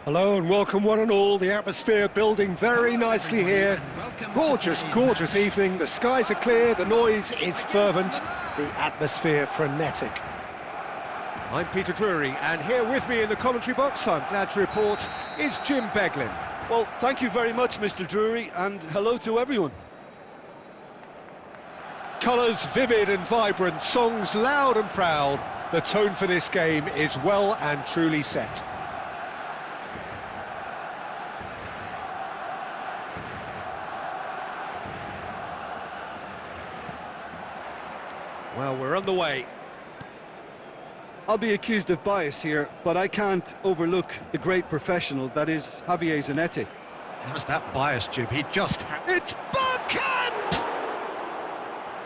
Hello and welcome one and all. The atmosphere building very nicely here. Gorgeous, gorgeous evening. The skies are clear, the noise is fervent, the atmosphere frenetic. I'm Peter Drury, and here with me in the commentary box, I'm glad to report, is Jim Beglin. Well, thank you very much, Mr. Drury, and hello to everyone. Colours vivid and vibrant, songs loud and proud. The tone for this game is well and truly set. Well, we're on the way. I'll be accused of bias here, but I can't overlook the great professional that is Javier Zanetti. How's that bias, Jim? He just... It's Bergkamp!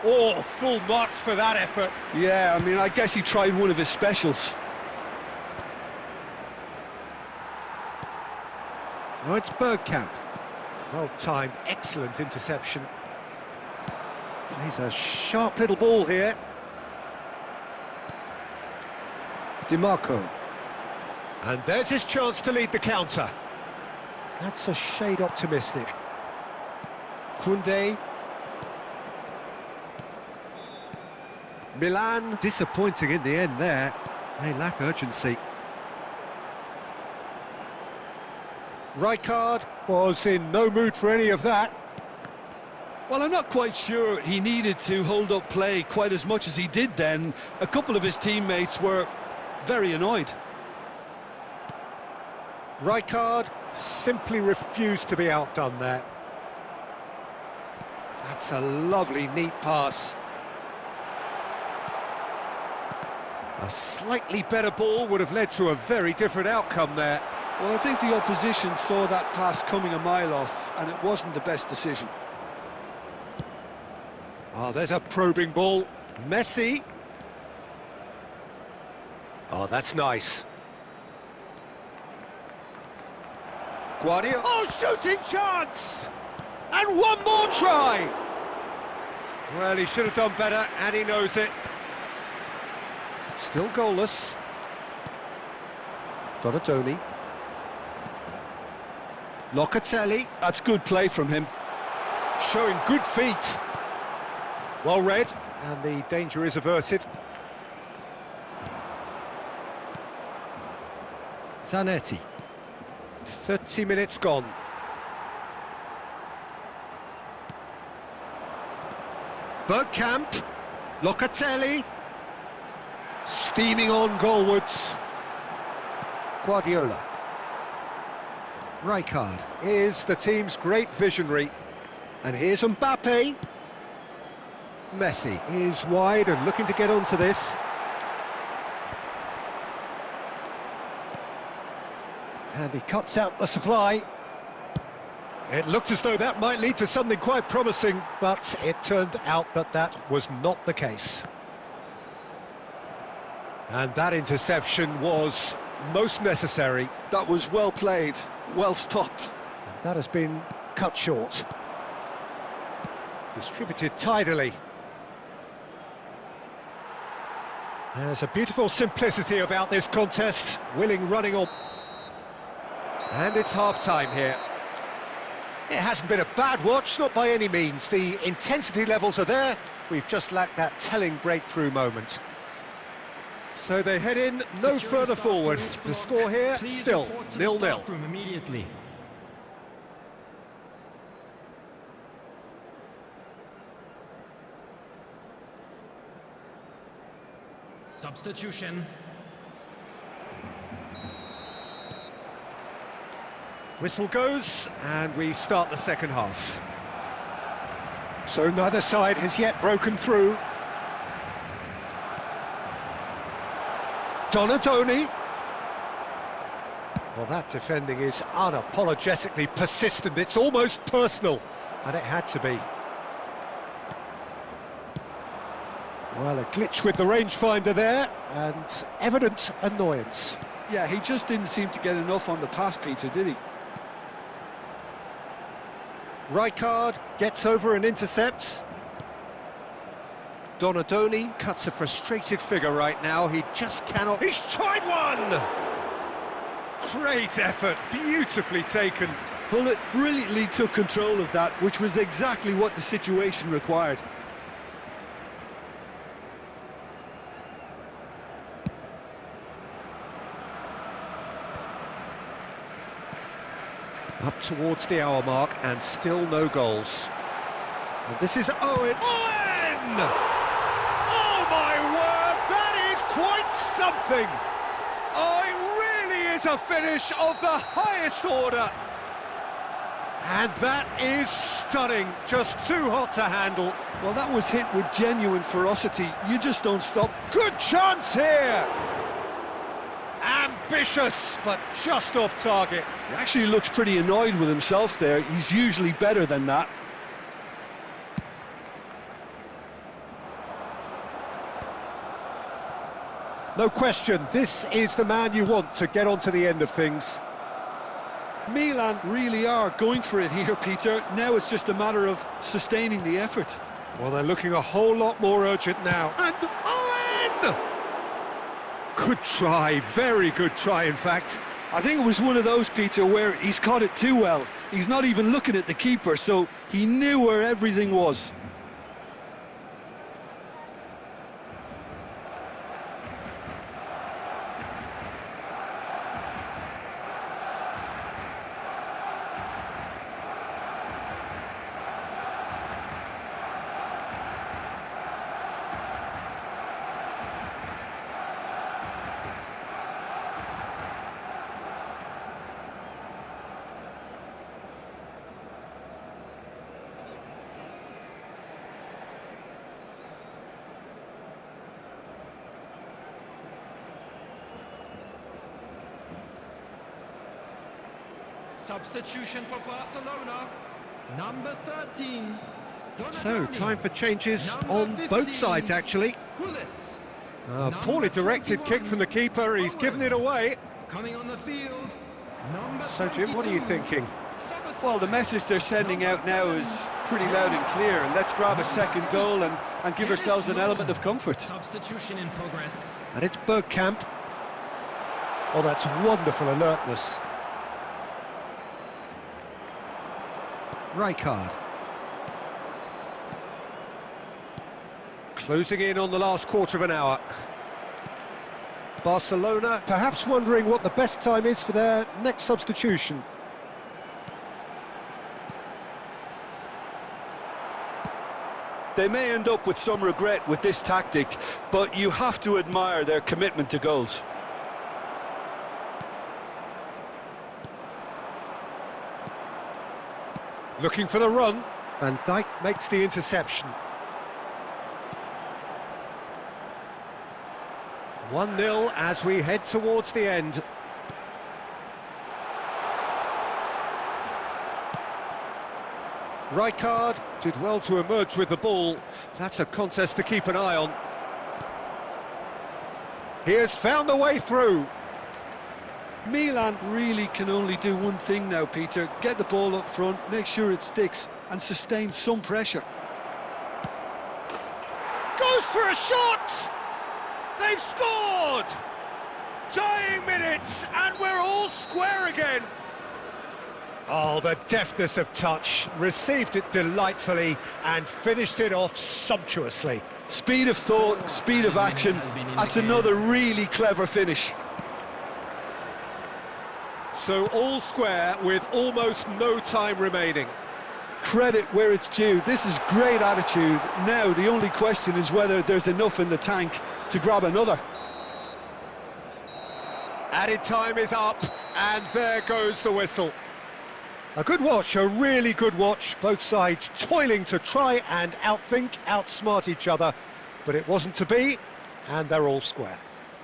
Oh, full marks for that effort. Yeah, I mean, I guess he tried one of his specials. Oh, it's Bergkamp. Well-timed, excellent interception. Plays a sharp little ball here. DiMarco. And there's his chance to lead the counter. That's a shade optimistic. Koundé. Milan, disappointing in the end there. They lack urgency. Rijkaard was in no mood for any of that. Well, I'm not quite sure he needed to hold up play quite as much as he did then. A couple of his teammates were very annoyed. Rijkaard simply refused to be outdone there. That's a lovely, neat pass. A slightly better ball would have led to a very different outcome there. Well, I think the opposition saw that pass coming a mile off, and it wasn't the best decision. Oh, there's a probing ball. Messi. Oh, that's nice. Guardiola. Oh, shooting chance! And one more try! Well, he should have done better, and he knows it. Still goalless. Donatoni. Locatelli. That's good play from him. Showing good feet. Well read, and the danger is averted. Zanetti. 30 minutes gone. Bergkamp. Locatelli. Steaming on goalwards. Guardiola. Rijkaard is the team's great visionary. And here's Mbappe. Messi is wide and looking to get onto this. And he cuts out the supply. It looked as though that might lead to something quite promising, but it turned out that that was not the case. And that interception was most necessary. That was well played, well stopped. And that has been cut short. Distributed tidily. There's a beautiful simplicity about this contest, willing running on. And it's half-time here. It hasn't been a bad watch, not by any means. The intensity levels are there, we've just lacked that telling breakthrough moment. So they head in no further forward. The score here, still 0-0. Substitution. Whistle goes, and we start the second half. So neither side has yet broken through. Donatoni. Well, that defending is unapologetically persistent. It's almost personal, and it had to be. Well, a glitch with the rangefinder there, and evident annoyance. Yeah, he just didn't seem to get enough on the pass, Peter, did he? Rijkaard gets over and intercepts. Donatoni cuts a frustrated figure right now. He just cannot... He's tried one! Great effort, beautifully taken. Hullet brilliantly took control of that, which was exactly what the situation required. Up towards the hour mark and still no goals. And this is Owen. Owen! Oh my word, that is quite something! Oh, it really is a finish of the highest order. And that is stunning, just too hot to handle. Well, that was hit with genuine ferocity. You just don't stop. Good chance here! Ambitious, but just off target. He actually looks pretty annoyed with himself there. He's usually better than that. No question, this is the man you want to get onto the end of things. Milan really are going for it here, Peter. Now it's just a matter of sustaining the effort. Well, they're looking a whole lot more urgent now. And Owen! Good try, very good try, in fact. I think it was one of those, Peter, where he's caught it too well. He's not even looking at the keeper, so he knew where everything was. Substitution for Barcelona, number 13. So, time for changes on both sides, actually. Poorly directed kick from the keeper, he's given it away. Coming on the field, So, Jim, what are you thinking? Well, the message they're sending out now is pretty loud and clear. And let's grab a second goal and give ourselves an element of comfort. Substitution in progress. And it's Bergkamp. Oh, that's wonderful alertness. Rijkaard. Closing in on the last quarter of an hour. Barcelona perhaps wondering what the best time is for their next substitution. They may end up with some regret with this tactic, but you have to admire their commitment to goals. Looking for the run. Van Dijk makes the interception. 1-0 as we head towards the end. Rijkaard did well to emerge with the ball. That's a contest to keep an eye on. He has found the way through. Milan really can only do one thing now, Peter. Get the ball up front, make sure it sticks, and sustain some pressure. Goes for a shot! They've scored! Dying minutes, and we're all square again. Oh, the deftness of touch. Received it delightfully and finished it off sumptuously. Speed of thought, speed of action. That's another really clever finish. So all square with almost no time remaining. Credit where it's due. This is great attitude. Now the only question is whether there's enough in the tank to grab another. Added time is up, and there goes the whistle. A good watch, a really good watch. Both sides toiling to try and outthink, outsmart each other. But it wasn't to be, and they're all square.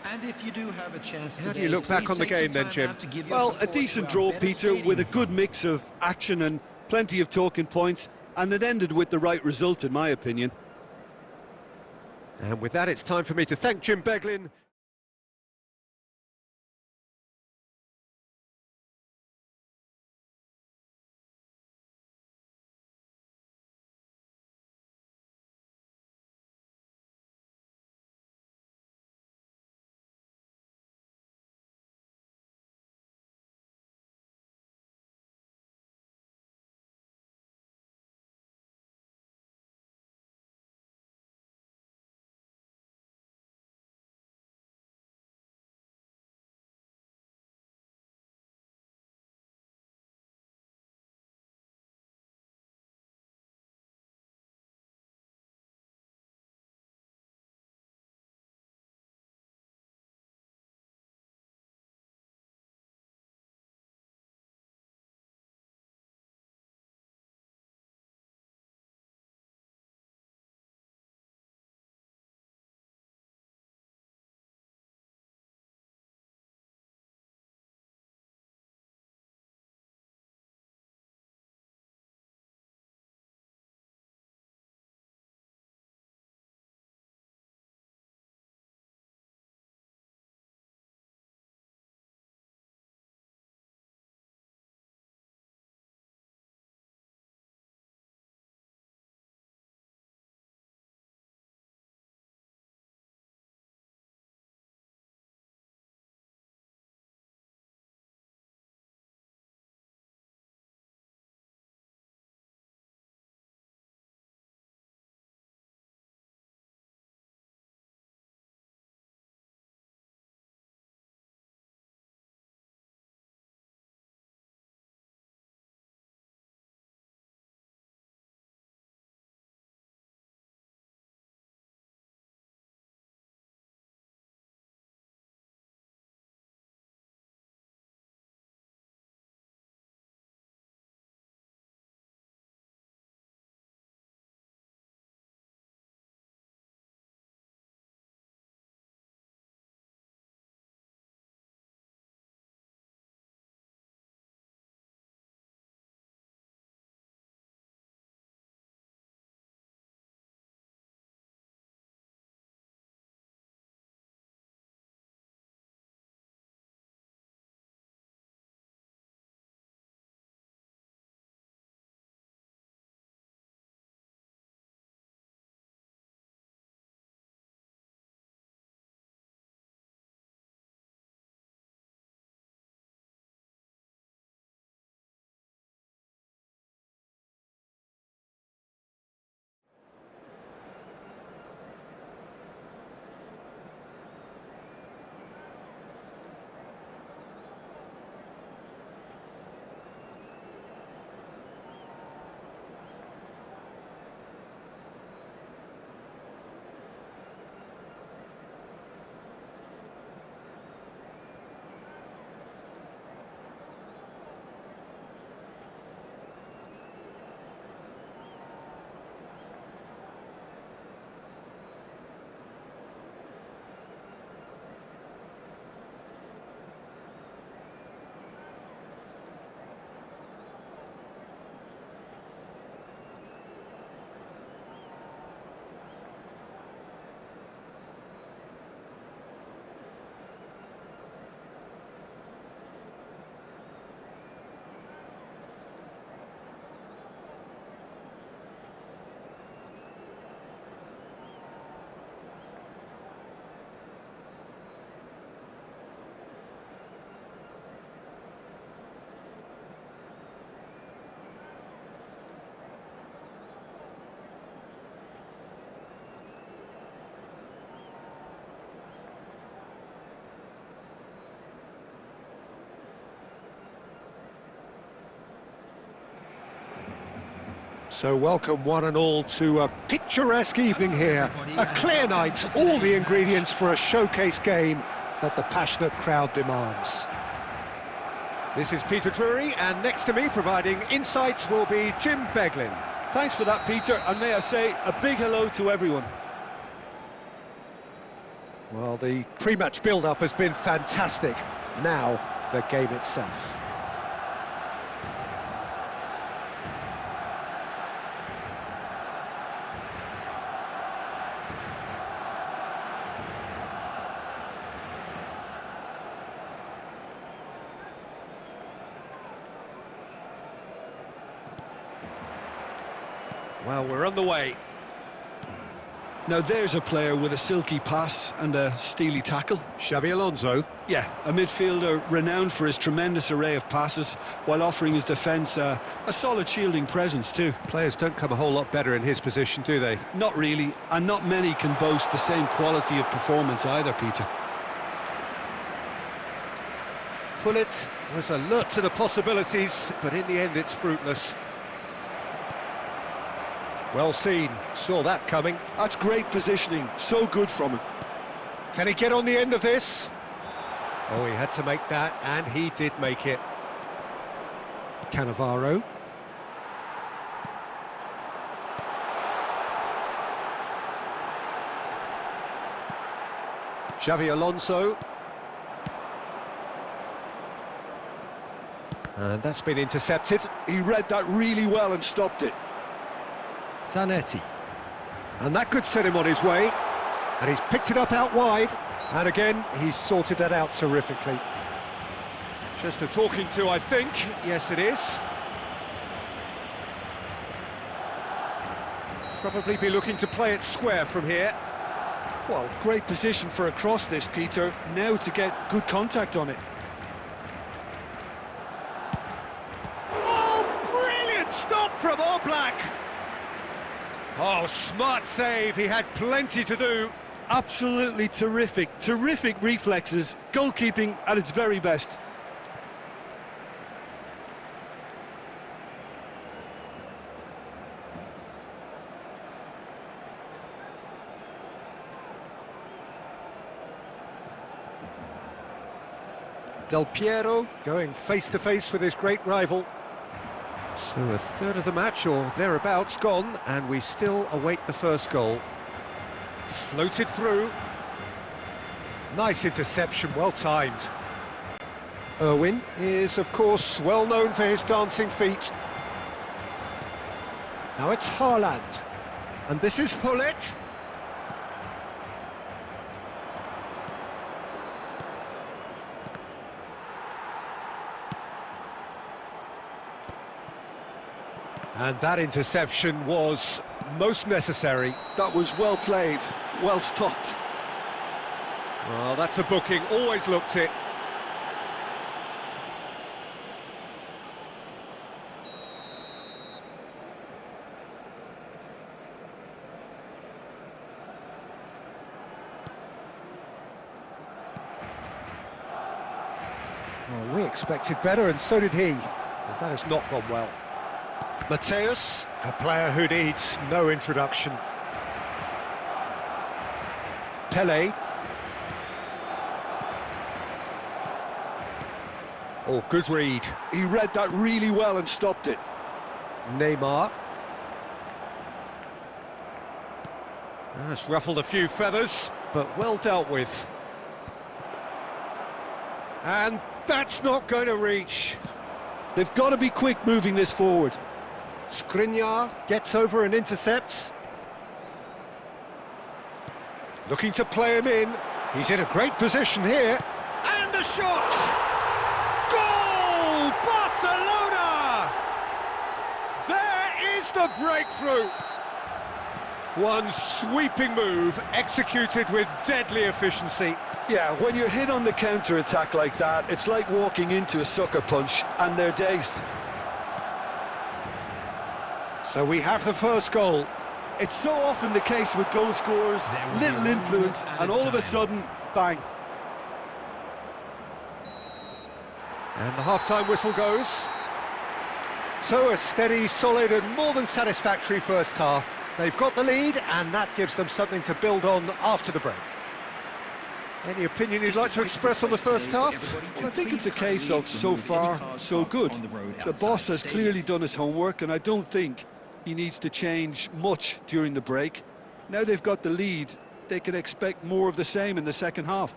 And if you do have a chance How do you look back on the game then, Jim? Well, a decent draw, Peter, with a good mix of action and plenty of talking points, and it ended with the right result, in my opinion. And with that, it's time for me to thank Jim Beglin. So welcome one and all to a picturesque evening here. A clear night, all the ingredients for a showcase game that the passionate crowd demands. This is Peter Drury, and next to me providing insights will be Jim Beglin. Thanks for that, Peter, and may I say a big hello to everyone. Well, the pre-match build-up has been fantastic. Now, the game itself. Well, we're on the way. Now there's a player with a silky pass and a steely tackle. Xabi Alonso. Yeah, a midfielder renowned for his tremendous array of passes while offering his defence a solid shielding presence too. Players don't come a whole lot better in his position, do they? Not really, and not many can boast the same quality of performance either, Peter. Pullet was alert to the possibilities, but in the end it's fruitless. Well seen, saw that coming. That's great positioning, so good from him. Can he get on the end of this? Oh, he had to make that, and he did make it. Cannavaro. Xabi Alonso. And that's been intercepted. He read that really well and stopped it. Zanetti. And that could set him on his way. And he's picked it up out wide. And again, he's sorted that out terrifically. Just a talking to, I think. Yes, it is. Probably be looking to play it square from here. Well, great position for a cross this, Peter. Now to get good contact on it. Oh, brilliant stop from Oblak! Oh, smart save, he had plenty to do. Absolutely terrific reflexes, goalkeeping at its very best. Del Piero going face-to-face with his great rival. So a third of the match, or thereabouts, gone, and we still await the first goal. Floated through. Nice interception, well timed. Irwin is, of course, well known for his dancing feet. Now it's Haaland. And this is Hullet. And that interception was most necessary. That was well played, well stopped. Well, that's a booking, always looked it. Well, we expected better, and so did he. But that has not gone well. Mateus, a player who needs no introduction. Pele. Oh, good read. He read that really well and stopped it. Neymar. That's ruffled a few feathers, but well dealt with. And that's not going to reach. They've got to be quick moving this forward. Skriniar gets over and intercepts. Looking to play him in. He's in a great position here. And the shot! Goal! Barcelona! There is the breakthrough. One sweeping move executed with deadly efficiency. Yeah, when you're hit on the counter-attack like that, it's like walking into a sucker punch, and they're dazed. So we have the first goal. It's so often the case with goal scorers, little influence, and all of a sudden, bang. And the half-time whistle goes. So a steady, solid and more than satisfactory first half. They've got the lead and that gives them something to build on after the break. Any opinion you'd like to express on the first half? Well, I think it's a case of so far, so good. The boss has clearly done his homework, and I don't think he needs to change much during the break. Now they've got the lead, they can expect more of the same in the second half.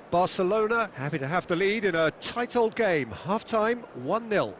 Barcelona happy to have the lead in a tight old game. Half-time, 1-0.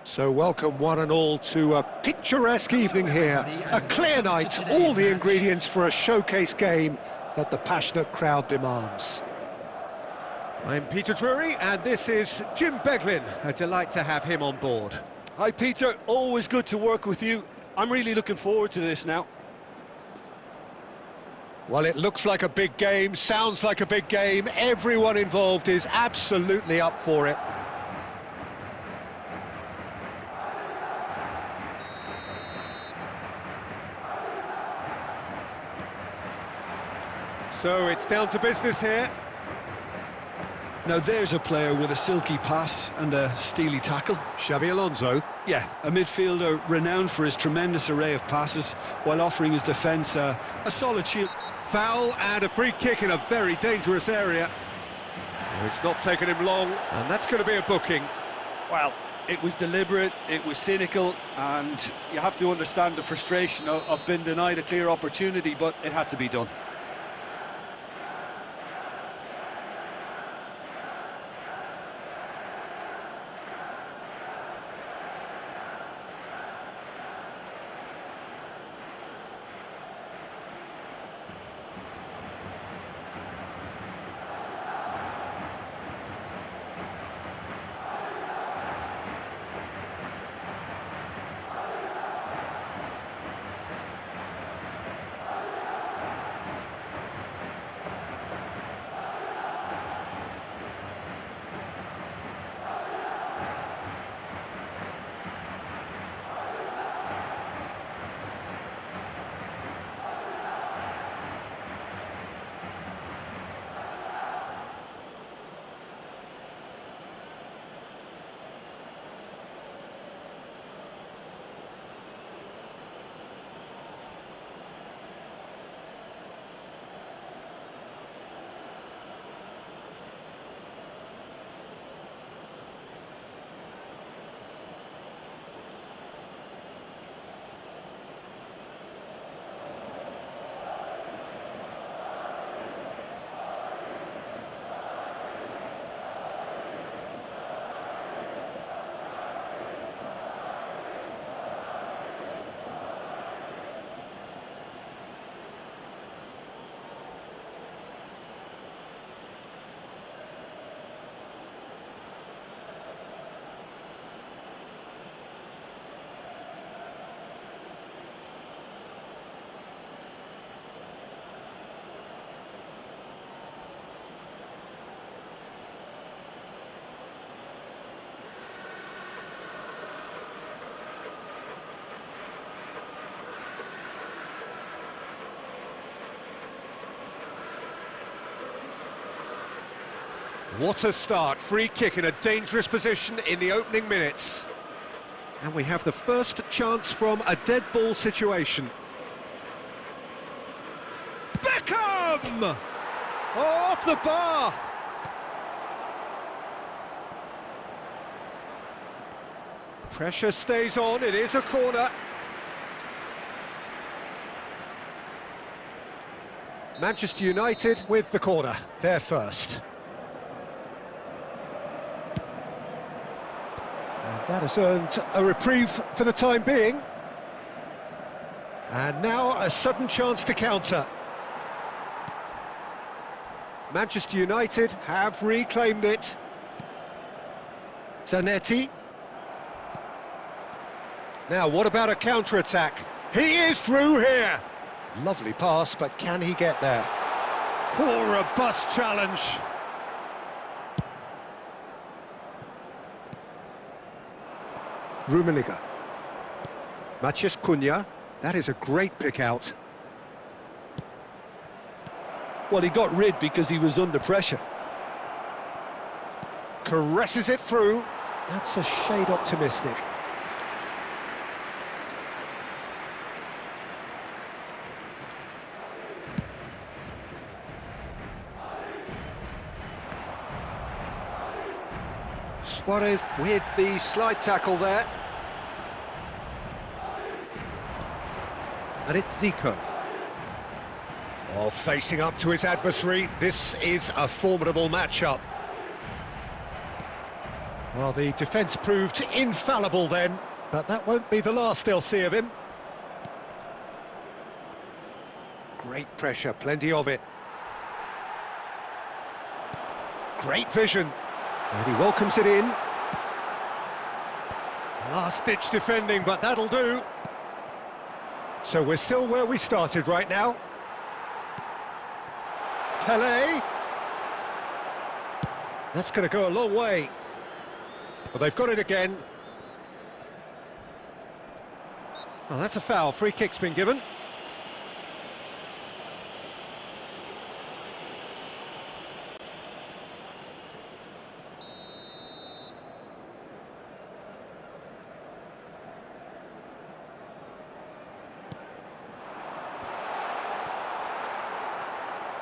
So welcome one and all to a picturesque evening here. A clear night, all the ingredients for a showcase game that the passionate crowd demands. I'm Peter Drury and this is Jim Beglin. A delight to have him on board. Hi Peter, always good to work with you. I'm really looking forward to this now. Well, it looks like a big game, sounds like a big game. Everyone involved is absolutely up for it. So it's down to business here. Now there's a player with a silky pass and a steely tackle. Xabi Alonso. Yeah, a midfielder renowned for his tremendous array of passes while offering his defence a solid shield. Foul and a free kick in a very dangerous area. It's not taken him long, and that's going to be a booking. Well, it was deliberate, it was cynical, and you have to understand the frustration of being denied a clear opportunity, but it had to be done. What a start, free kick in a dangerous position in the opening minutes. And we have the first chance from a dead ball situation. Beckham! Oh, off the bar! Pressure stays on, it is a corner. Manchester United with the corner, they're first. That has earned a reprieve for the time being. And now a sudden chance to counter. Manchester United have reclaimed it. Zanetti. Now, what about a counter-attack? He is through here! Lovely pass, but can he get there? Poor robust challenge. Rummenigge. Matheus Cunha, that is a great pick out. Well, he got rid because he was under pressure. Caresses it through. That's a shade optimistic. Suarez with the slide tackle there. And it's Zico. Oh, facing up to his adversary, this is a formidable matchup. Well, the defence proved infallible then, but that won't be the last they'll see of him. Great pressure, plenty of it. Great vision. And he welcomes it in. Last-ditch defending, but that'll do. So we're still where we started right now. Pele. That's going to go a long way. Well, they've got it again. Oh, that's a foul. Free kick's been given.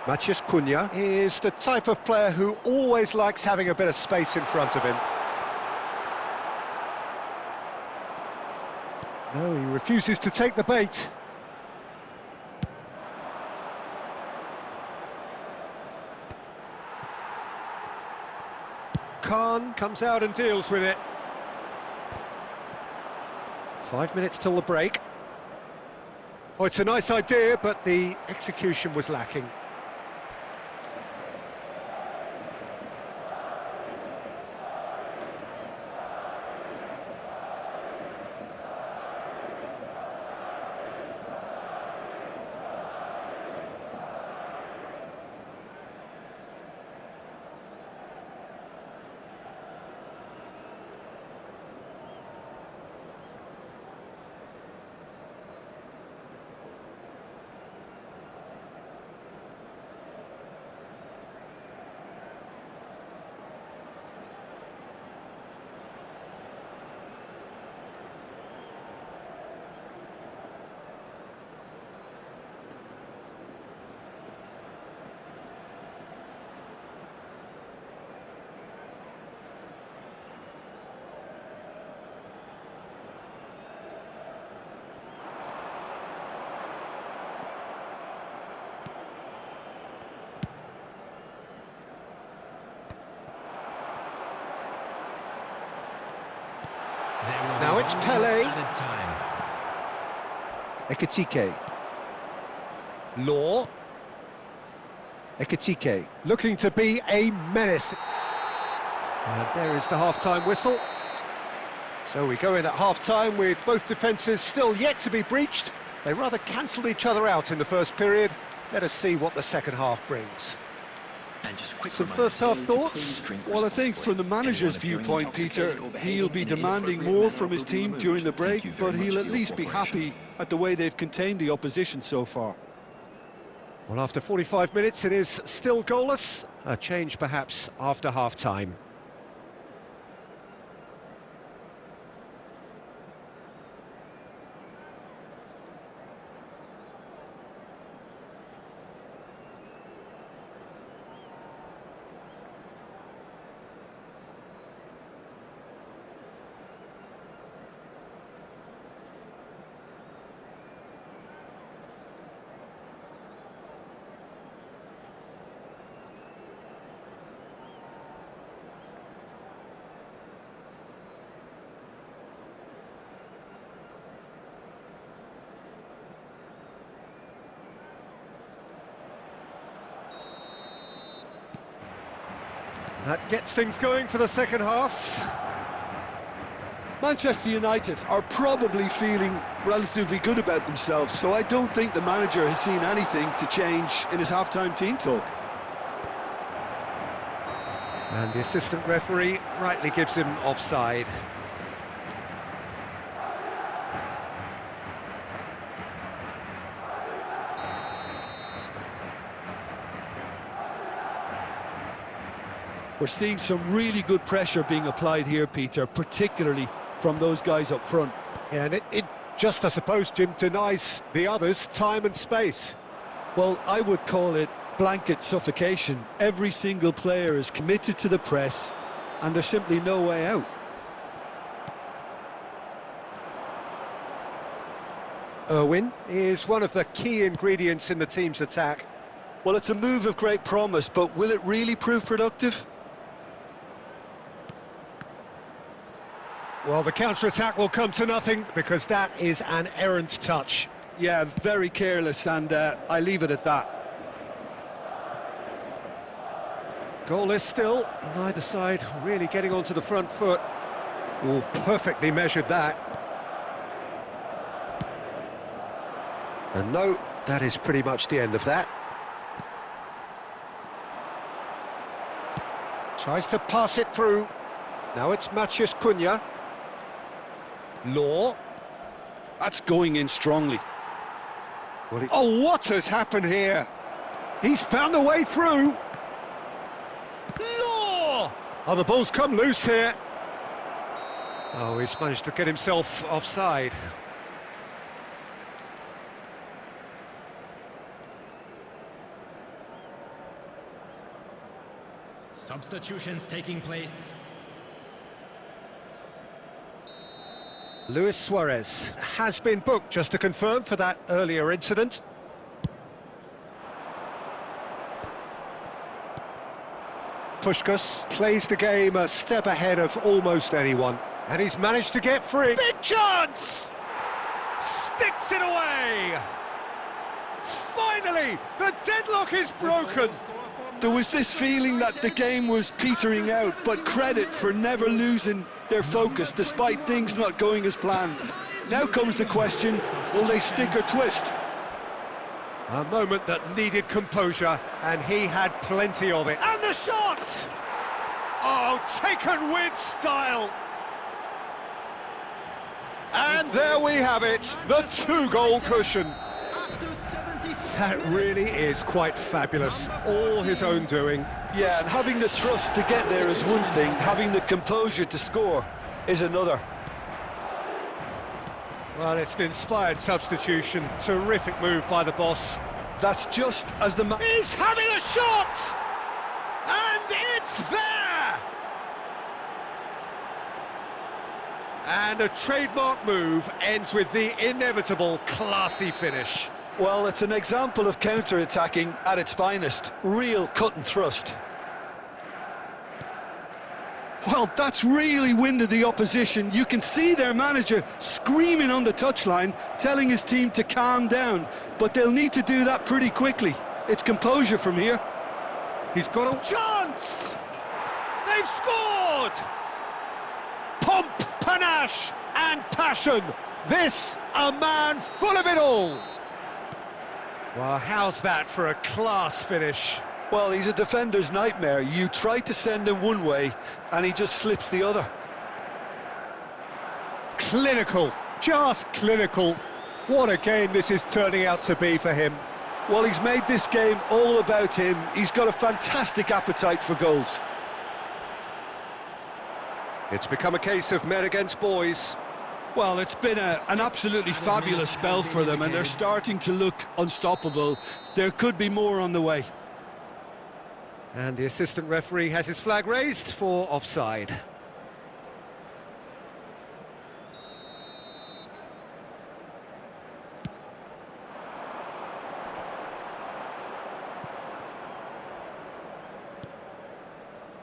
Matheus Cunha is the type of player who always likes having a bit of space in front of him. No, he refuses to take the bait. Khan comes out and deals with it. 5 minutes till the break. Oh, it's a nice idea, but the execution was lacking. Now it's Pele. Ekitike. Law. Ekitike, looking to be a menace. And there is the half-time whistle. So we go in at half-time with both defences still yet to be breached. They rather cancelled each other out in the first period. Let us see what the second half brings. Some first-half thoughts? Well, I think from the manager's viewpoint, Peter, he'll be demanding more from his team during the break, but he'll at least be happy at the way they've contained the opposition so far. Well, after 45 minutes, it is still goalless. A change, perhaps, after half-time. That gets things going for the second half. Manchester United are probably feeling relatively good about themselves, so I don't think the manager has seen anything to change in his half-time team talk. And the assistant referee rightly gives him offside. We're seeing some really good pressure being applied here, Peter, particularly from those guys up front. Yeah, and it just, I suppose, Jim, denies the others time and space. Well, I would call it blanket suffocation. Every single player is committed to the press, and there's simply no way out. Irwin is one of the key ingredients in the team's attack. Well, it's a move of great promise, but will it really prove productive? Well, the counter-attack will come to nothing because that is an errant touch. Yeah, very careless, and I leave it at that. Goalless still, neither side really getting onto the front foot. Oh, perfectly measured that. And no, that is pretty much the end of that. Tries to pass it through. Now it's Maciej Cunha. Law. That's going in strongly. Well, oh, what has happened here? He's found a way through. Law! Oh, the ball's come loose here. Oh, he's managed to get himself offside. Substitutions taking place. Luis Suarez has been booked, just to confirm, for that earlier incident. Puskás plays the game a step ahead of almost anyone, and he's managed to get free. Big chance! Sticks it away! Finally, the deadlock is broken. There was this feeling that the game was petering out, but credit for never losing their focus despite things not going as planned. Now comes the question, will they stick or twist? A moment that needed composure, and he had plenty of it. And the shot! Oh, taken with style! And there we have it, the 2-goal cushion. That really is quite fabulous, all his own doing. Yeah, and having the thrust to get there is one thing, having the composure to score is another. Well, it's an inspired substitution, terrific move by the boss. That's just as the He's having a shot! And it's there! And a trademark move ends with the inevitable classy finish. Well, it's an example of counter-attacking at its finest. Real cut and thrust. Well, that's really winded the opposition. You can see their manager screaming on the touchline, telling his team to calm down. But they'll need to do that pretty quickly. It's composure from here. He's got a chance! They've scored! Pomp, panache and passion. This, a man full of it all. Well, how's that for a class finish? Well, he's a defender's nightmare. You try to send him one way, and he just slips the other. Clinical, just clinical. What a game this is turning out to be for him. Well, he's made this game all about him. He's got a fantastic appetite for goals. It's become a case of men against boys. Well, it's been an absolutely fabulous spell for them, and they're starting to look unstoppable. There could be more on the way. And the assistant referee has his flag raised for offside.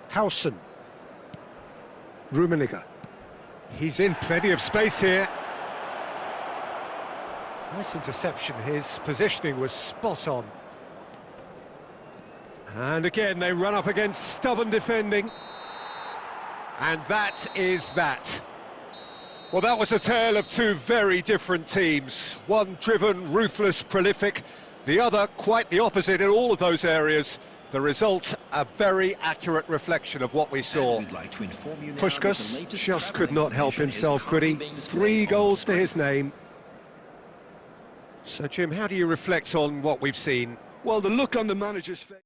Howson. Rummenigge. He's in plenty of space here. Nice interception, his positioning was spot on. And again, they run up against stubborn defending. And that is that. Well, that was a tale of two very different teams. One driven, ruthless, prolific. The other quite the opposite in all of those areas. The result, a very accurate reflection of what we saw. Puskás just could not help himself, could he? 3 goals to his name. So, Jim, how do you reflect on what we've seen? Well, the look on the manager's face.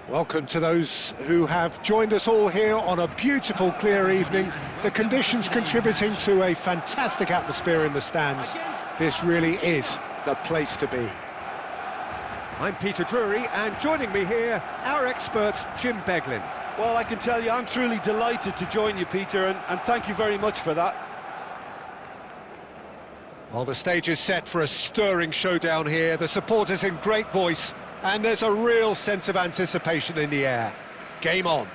Welcome to those who have joined us all here on a beautiful, clear evening. The conditions contributing to a fantastic atmosphere in the stands. This really is the place to be. I'm Peter Drury, and joining me here, our expert, Jim Beglin. Well, I can tell you, I'm truly delighted to join you, Peter, and thank you very much for that. Well, the stage is set for a stirring showdown here. The supporters in great voice, and there's a real sense of anticipation in the air. Game on.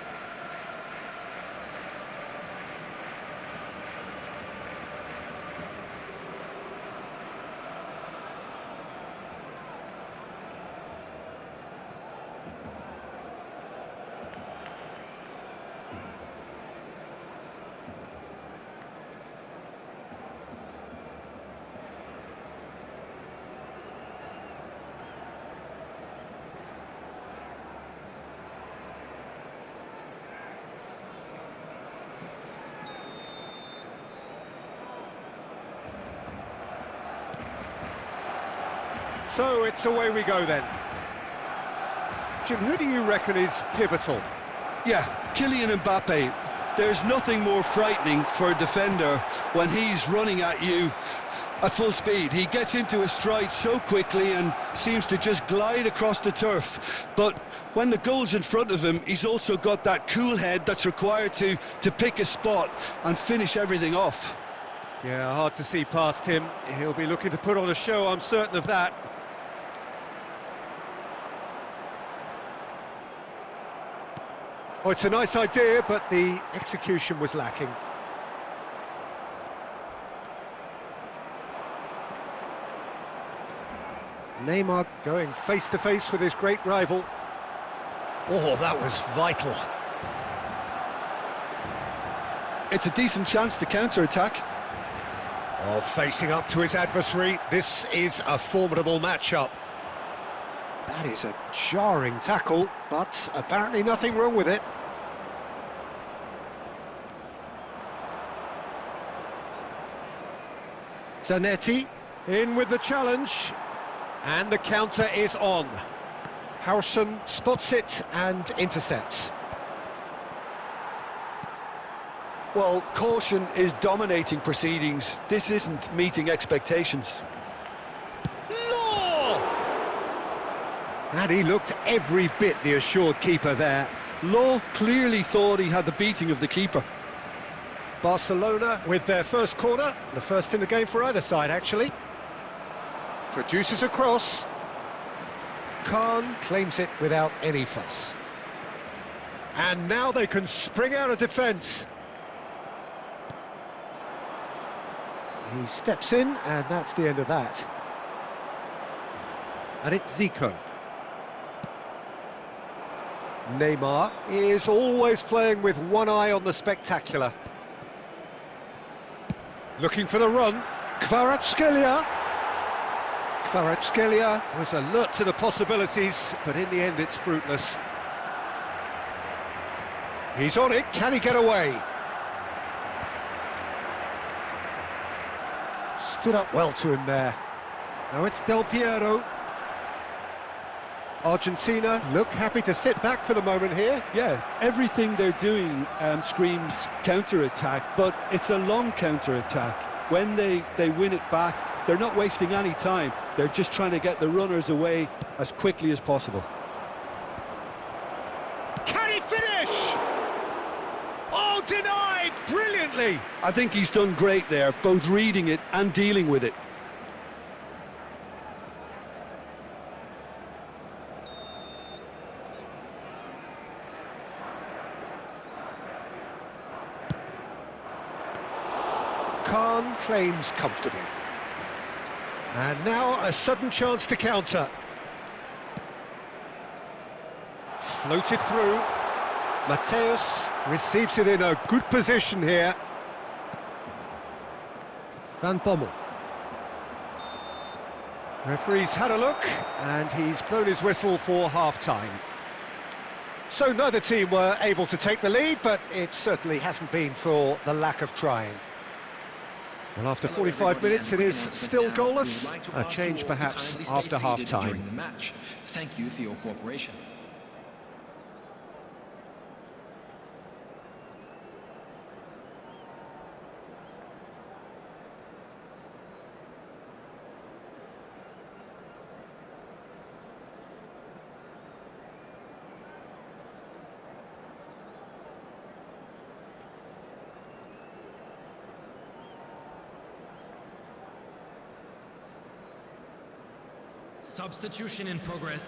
So it's away we go then. Jim, who do you reckon is pivotal? Yeah, Kylian Mbappe. There's nothing more frightening for a defender when he's running at you at full speed. He gets into a stride so quickly and seems to just glide across the turf. But when the goal's in front of him, he's also got that cool head that's required to pick a spot and finish everything off. Yeah, hard to see past him. He'll be looking to put on a show, I'm certain of that. Oh, it's a nice idea, but the execution was lacking. Neymar going face-to-face with his great rival. Oh, that was vital. It's a decent chance to counter-attack. Oh, facing up to his adversary, this is a formidable matchup. That is a jarring tackle, but apparently nothing wrong with it. Zanetti in with the challenge, and the counter is on. Howson spots it and intercepts. Well, caution is dominating proceedings. This isn't meeting expectations. And he looked every bit the assured keeper there. Law clearly thought he had the beating of the keeper. Barcelona with their first corner, the first in the game for either side, actually. Produces a cross. Khan claims it without any fuss. And now they can spring out of defence. He steps in, and that's the end of that. And it's Zico. Neymar is always playing with one eye on the spectacular. Looking for the run. Kvaratskhelia. Kvaratskhelia was alert to the possibilities, but in the end it's fruitless. He's on it. Can he get away? Stood up well to him there. Now it's Del Piero. Argentina look happy to sit back for the moment here. Yeah, everything they're doing screams counter-attack, but it's a long counter-attack. When they win it back, they're not wasting any time. They're just trying to get the runners away as quickly as possible. Can he finish? Oh, denied brilliantly. I think he's done great there, both reading it and dealing with it. Khan claims comfortably. And now a sudden chance to counter. Floated through. Mateus receives it in a good position here. Van Bommel. Referee's had a look, and he's blown his whistle for half-time. So neither team were able to take the lead, but it certainly hasn't been for the lack of trying. Well, after 45 minutes, it is still goalless. A change, perhaps, after half-time. Thank you for your cooperation. Substitution in progress.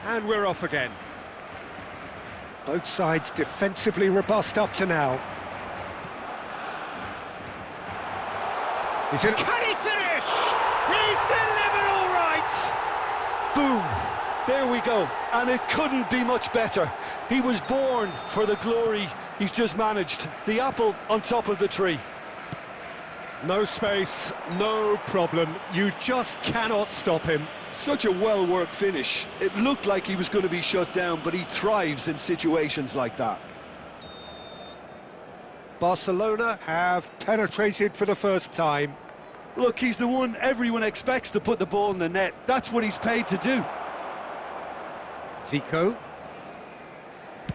And we're off again. Both sides defensively robust up to now. He's in. Can he finish? He's delivered all right! Boom! There we go. And it couldn't be much better. He was born for the glory he's just managed. The apple on top of the tree. No space, no problem. You just cannot stop him. Such a well-worked finish. It looked like he was going to be shut down, but he thrives in situations like that. Barcelona have penetrated for the first time. Look, he's the one everyone expects to put the ball in the net. That's what he's paid to do. Zico.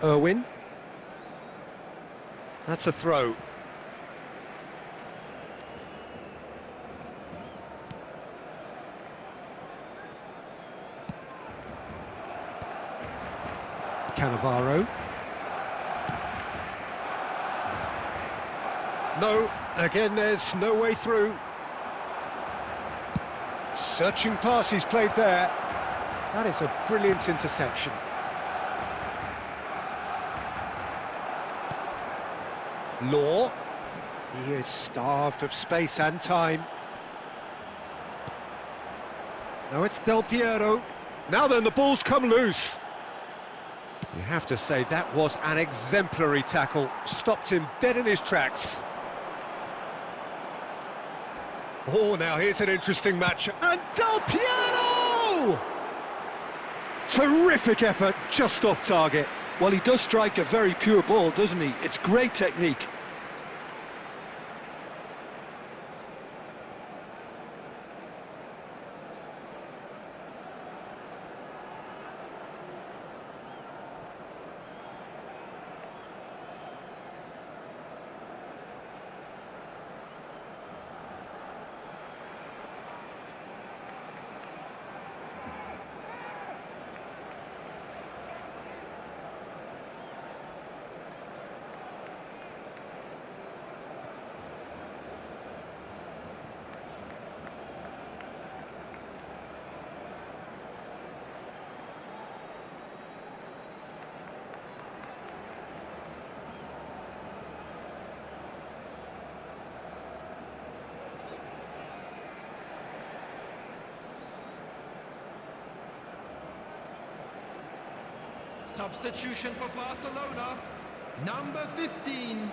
Irwin. That's a throw. Cannavaro. No, again there's no way through. Searching pass he's played there. That is a brilliant interception. Law. He is starved of space and time. Now it's Del Piero. Now then, the ball's come loose. You have to say that was an exemplary tackle. Stopped him dead in his tracks. Oh, now here's an interesting match. And Del Piero! Terrific effort, just off target. Well, he does strike a very pure ball, doesn't he? It's great technique. Substitution for Barcelona. Number 15.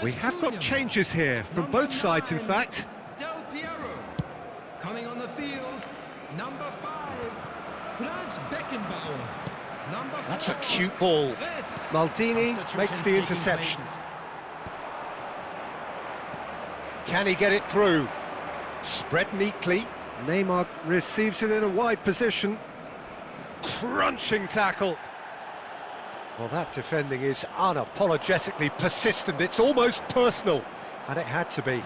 We have got changes here from both sides, in fact. Del Piero. Coming on the field. Number 5. Franz Beckenbauer. Number 4. That's a cute ball. Maldini makes the interception. Can he get it through? Spread neatly. Neymar receives it in a wide position. Crunching tackle. Well, that defending is unapologetically persistent. It's almost personal, and it had to be.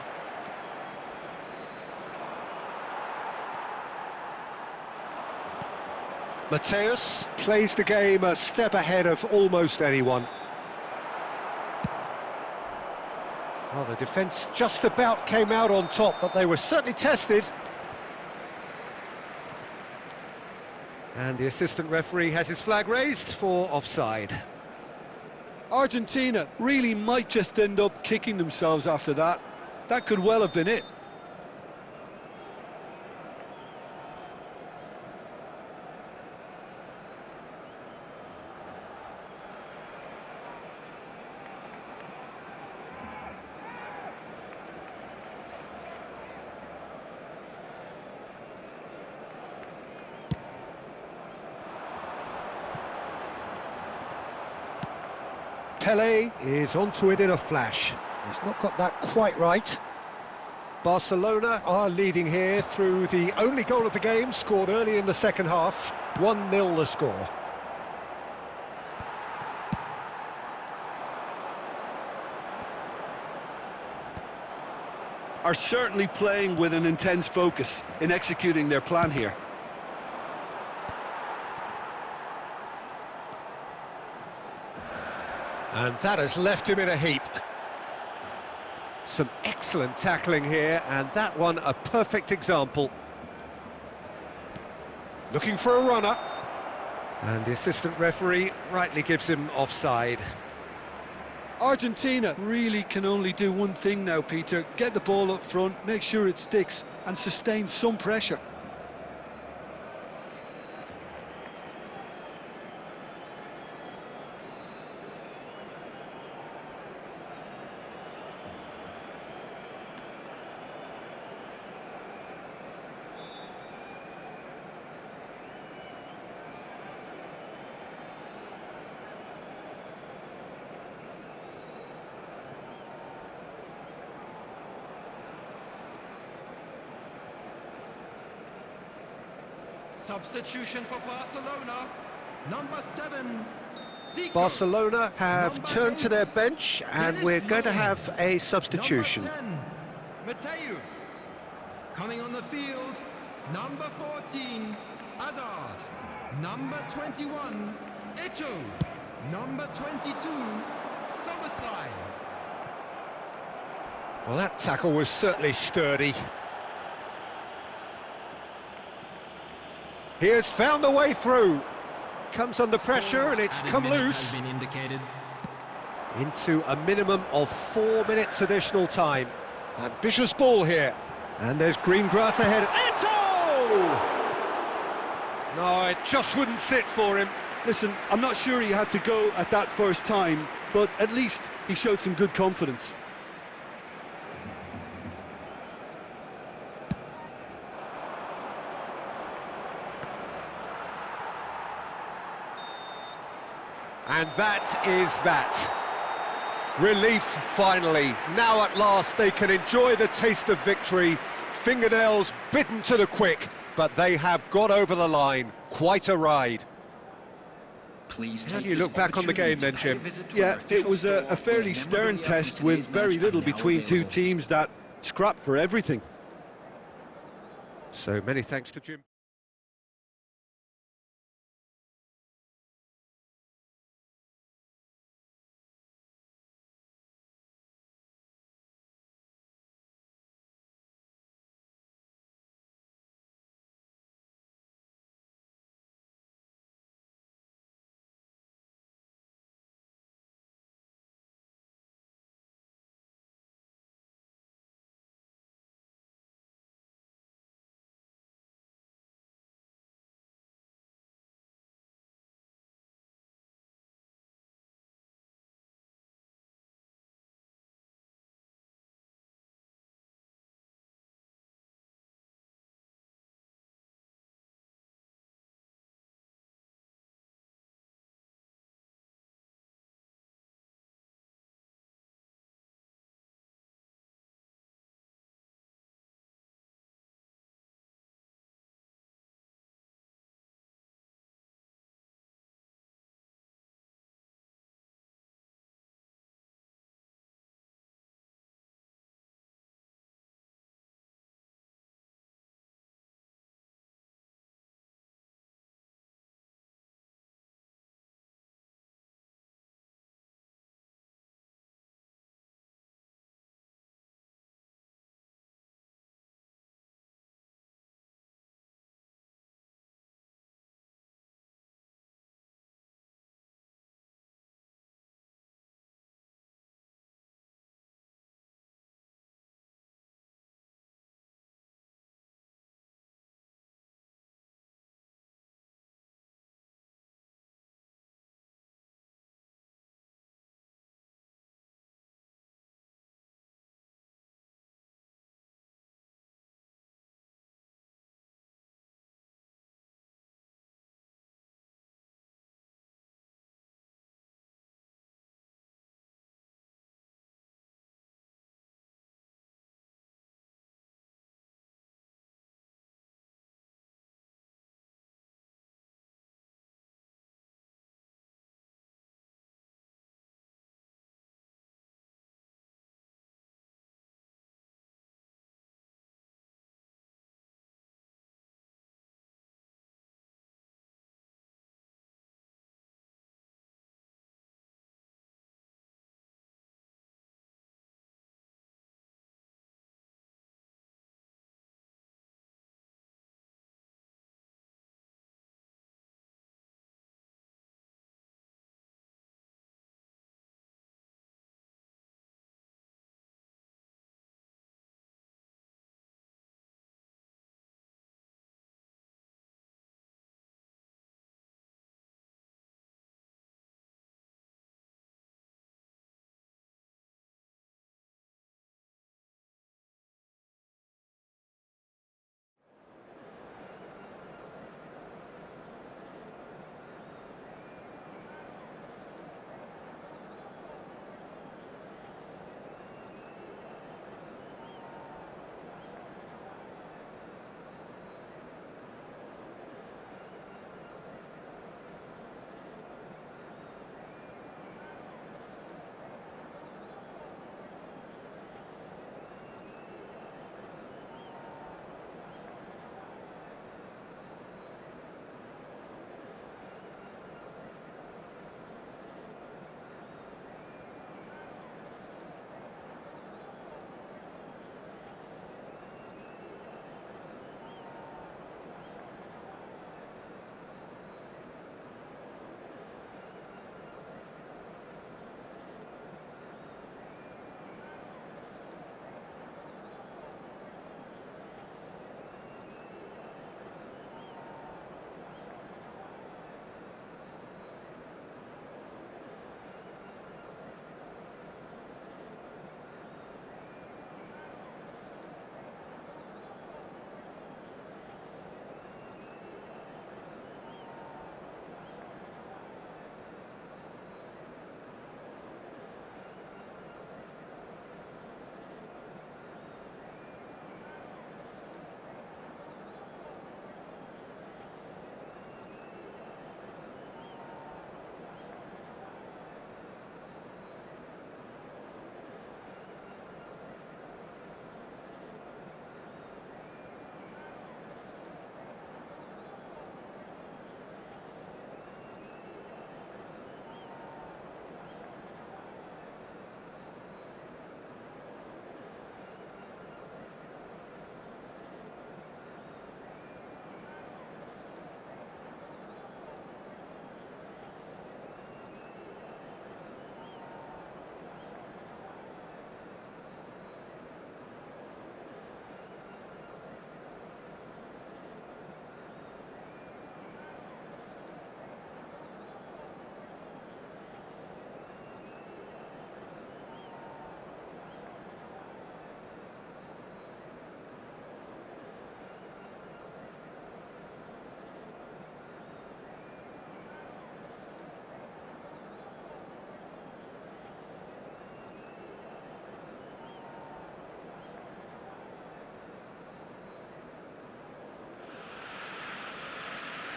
Mateus plays the game a step ahead of almost anyone. Well, the defence just about came out on top, but they were certainly tested. And the assistant referee has his flag raised for offside. Argentina really might just end up kicking themselves after that. That could well have been it. Pelé is onto it in a flash. He's not got that quite right. Barcelona are leading here through the only goal of the game, scored early in the second half. 1-0 the score. Are certainly playing with an intense focus in executing their plan here. And that has left him in a heap. Some excellent tackling here, and that one a perfect example. Looking for a runner. And the assistant referee rightly gives him offside. Argentina really can only do one thing now, Peter. Get the ball up front, make sure it sticks, and sustain some pressure. Substitution for Barcelona. Number 7. Zico. Barcelona have Number turned to 8, their bench, and we're going to have a substitution. Number 10, Mateus. Coming on the field, number 14, Hazard. Number 21, Eto'o. Number 22, Soboslai. Well, that tackle was certainly sturdy. He has found a way through. Comes under pressure and it's come loose. Into a minimum of 4 minutes additional time. Ambitious ball here. And there's green grass ahead. Eto'o! No, it just wouldn't sit for him. Listen, I'm not sure he had to go at that first time, but at least he showed some good confidence. And that is that. Relief, finally. Now at last they can enjoy the taste of victory. Fingernails bitten to the quick, but they have got over the line. Quite a ride. How do you look back on the game then, Jim? Yeah, it was a fairly stern test with very little between two teams that scrapped for everything. So many thanks to Jim.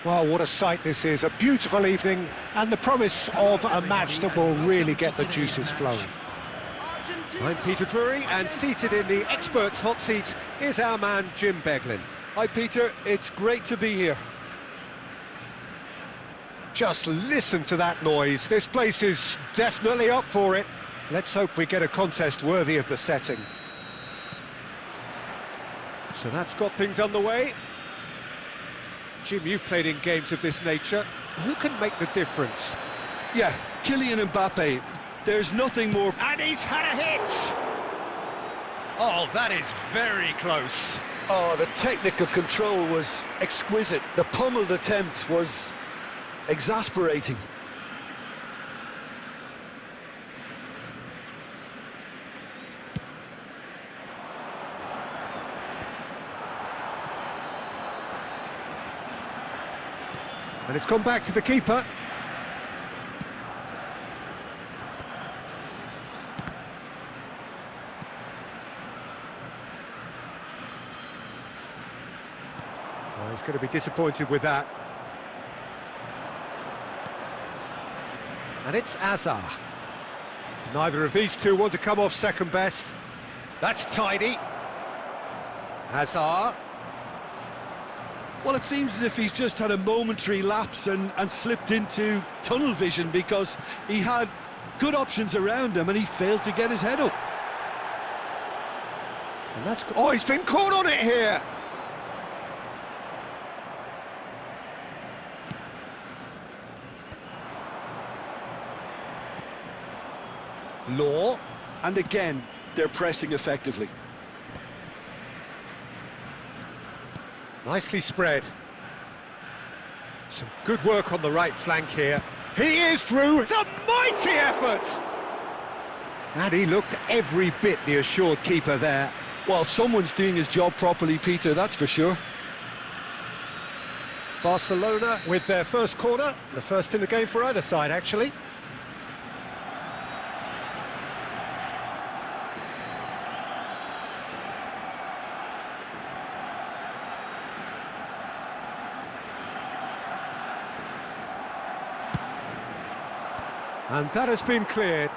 Well, what a sight this is, a beautiful evening, and the promise of a match that will really get the juices flowing. I'm Peter Drury, and seated in the experts' hot seat is our man Jim Beglin. Hi Peter, it's great to be here. Just listen to that noise, this place is definitely up for it. Let's hope we get a contest worthy of the setting. So that's got things underway. Jim, you've played in games of this nature. Who can make the difference? Yeah, Kylian Mbappe. There's nothing more... And he's had a hit! Oh, that is very close. Oh, the technical control was exquisite. The pummeled attempt was exasperating. And it's gone back to the keeper. Well, he's going to be disappointed with that. And it's Hazard. Neither of these two want to come off second best. That's tidy. Hazard. Well, it seems as if he's just had a momentary lapse and slipped into tunnel vision, because he had good options around him and he failed to get his head up. And that's... Oh, he's been caught on it here! Law. And again, they're pressing effectively. Nicely spread. Some good work on the right flank here. He is through. It's a mighty effort! And he looked every bit the assured keeper there. Well, someone's doing his job properly, Peter, that's for sure. Barcelona with their first corner. The first in the game for either side, actually. And that has been cleared.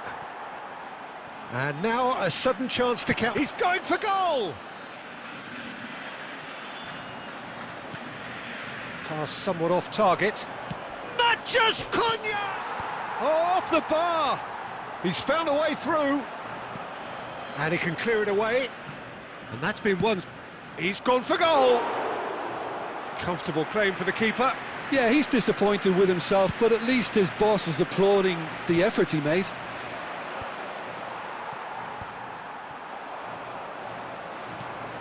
And now a sudden chance to count. He's going for goal! Pass somewhat off target. Matches Cunha! Oh, off the bar! He's found a way through. And he can clear it away. And that's been won. He's gone for goal! Comfortable claim for the keeper. Yeah, he's disappointed with himself, but at least his boss is applauding the effort he made.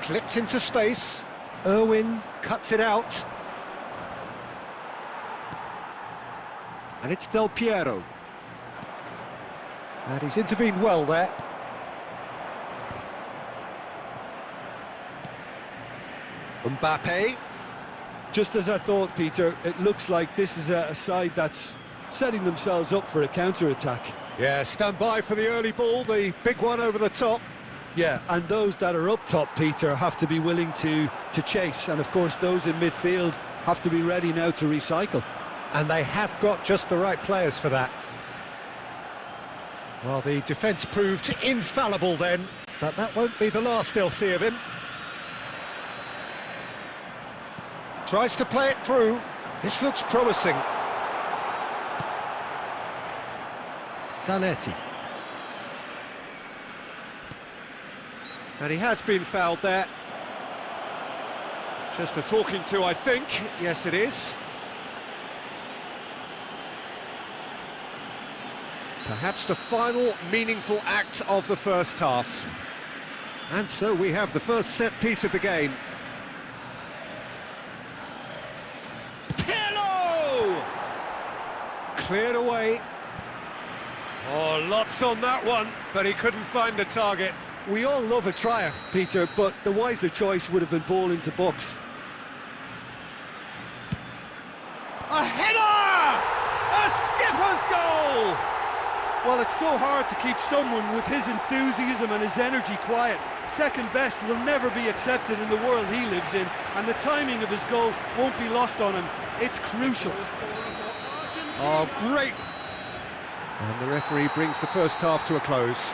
Clipped into space. Irwin cuts it out. And it's Del Piero. And he's intervened well there. Mbappe. Just as I thought, Peter, it looks like this is a side that's setting themselves up for a counter-attack. Yeah, stand by for the early ball, the big one over the top. Yeah, and those that are up top, Peter, have to be willing to chase. And, of course, those in midfield have to be ready now to recycle. And they have got just the right players for that. Well, the defence proved infallible then, but that won't be the last they'll see of him. Tries to play it through. This looks promising. Zanetti. And he has been fouled there. Just a talking to, I think. Yes, it is. Perhaps the final meaningful act of the first half. And so we have the first set piece of the game. Cleared away. Oh, lots on that one, but he couldn't find the target. We all love a trier, Peter, but the wiser choice would have been ball into box. A header! A skipper's goal! Well, it's so hard to keep someone with his enthusiasm and his energy quiet. Second best will never be accepted in the world he lives in, and the timing of his goal won't be lost on him. It's crucial. Oh, great! And the referee brings the first half to a close.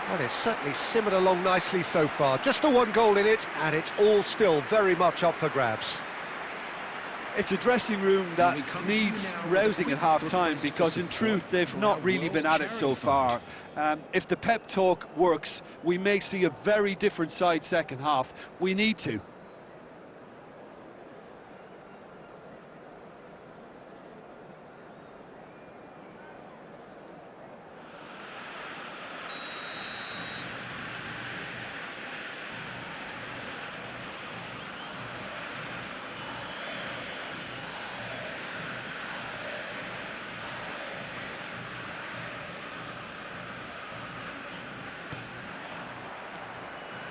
Well, it's certainly simmered along nicely so far. Just the one goal in it, and it's all still very much up for grabs. It's a dressing room that needs rousing at half-time, because in truth they've not really been at it so far. If the pep talk works, we may see a very different side second half. We need to.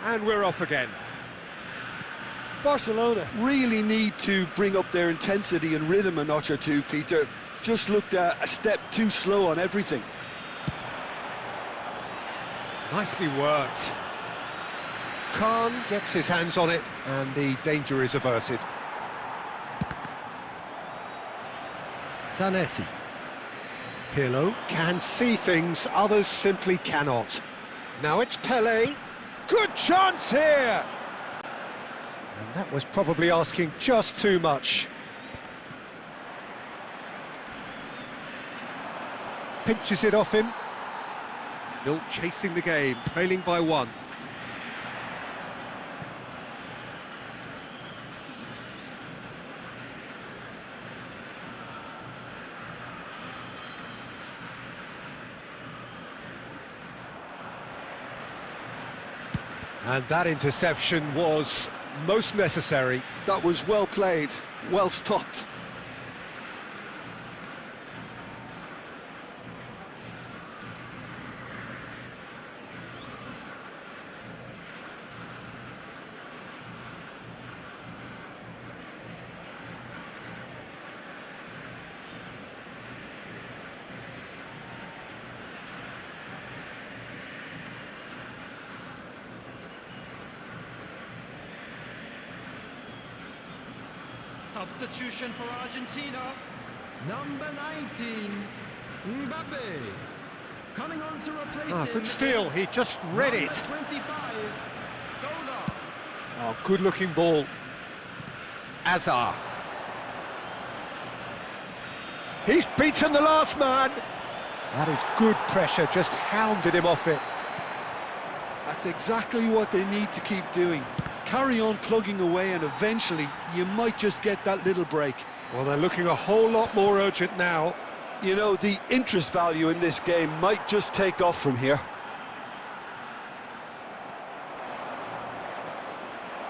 And we're off again. Barcelona really need to bring up their intensity and rhythm a notch or two, Peter. Just looked a step too slow on everything. Nicely worked. Khan gets his hands on it, and the danger is averted. Zanetti. Pirlo can see things others simply cannot. Now it's Pelé. Good chance here! And that was probably asking just too much. Pinches it off him. Still chasing the game, trailing by one. And that interception was most necessary. That was well played, well stopped. Substitution for Argentina, number 19, Mbappe. Coming on to replace him. Good steal, he just read it. 25, Zola. Oh, good-looking ball. Azar. He's beaten the last man. That is good pressure, just hounded him off it. That's exactly what they need to keep doing. Carry on plugging away, and eventually you might just get that little break. Well, they're looking a whole lot more urgent now. You know, the interest value in this game might just take off from here.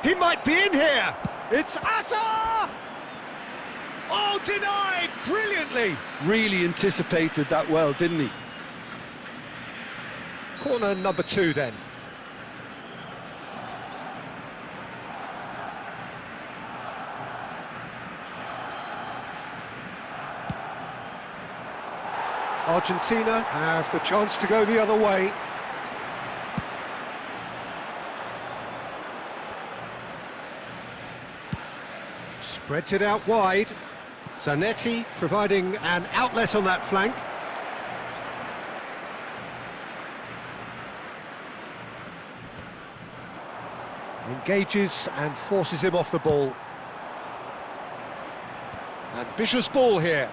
He might be in here! It's Azar! Oh, denied! Brilliantly! Really anticipated that well, didn't he? Corner number 2 then. Argentina have the chance to go the other way. Spreads it out wide. Zanetti providing an outlet on that flank. Engages and forces him off the ball. Ambitious ball here.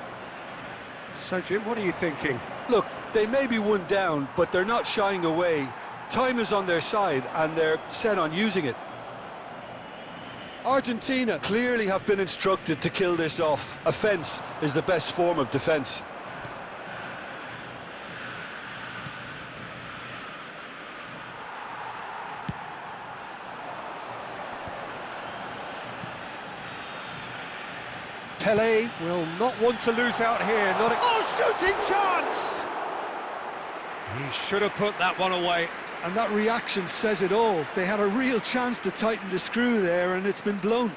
So, Jim, what are you thinking? Look, they may be one down, but they're not shying away. Time is on their side, and they're set on using it. Argentina clearly have been instructed to kill this off. Offence is the best form of defence. Pelé will not want to lose out here. Oh, shooting chance! He should have put that one away. And that reaction says it all. They had a real chance to tighten the screw there, and it's been blown.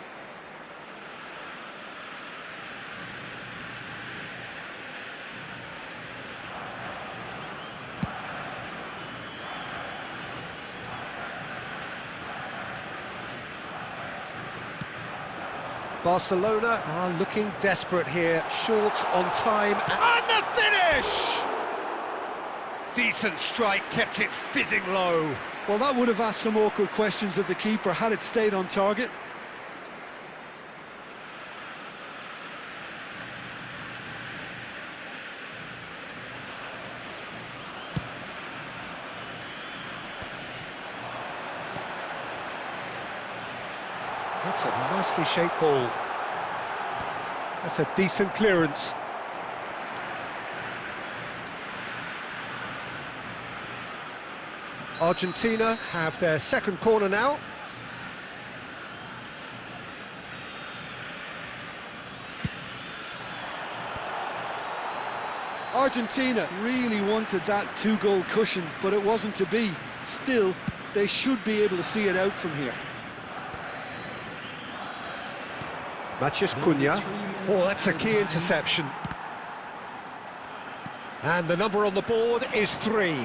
Barcelona are looking desperate here, short on time, and the finish! Decent strike, kept it fizzing low. Well, that would have asked some awkward questions of the keeper had it stayed on target. That's a nicely shaped ball. That's a decent clearance. Argentina have their second corner now. Argentina really wanted that two-goal cushion, but it wasn't to be. Still, they should be able to see it out from here. Matias Cunha. Oh, that's a key interception. And the number on the board is 3.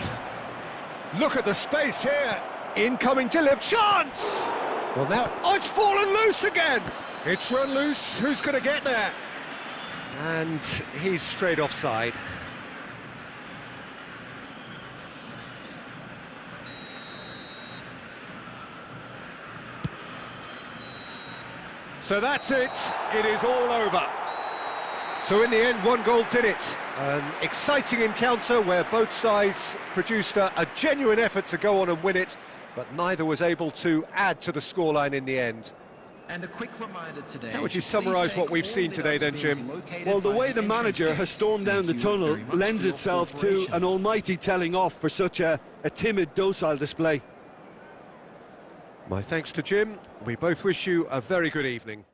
Look at the space here. Incoming delivery chance. Well, now, oh, it's fallen loose again. It's run loose. Who's going to get there? And he's straight offside. So that's it. It is all over. So in the end, 1 goal did it. An exciting encounter where both sides produced a genuine effort to go on and win it, but neither was able to add to the scoreline in the end. And a quick reminder today. How would you summarise what we've seen today then, Jim? Well, the way the manager has stormed down the tunnel lends itself to an almighty telling off for such a timid, docile display. My thanks to Jim. We both wish you a very good evening.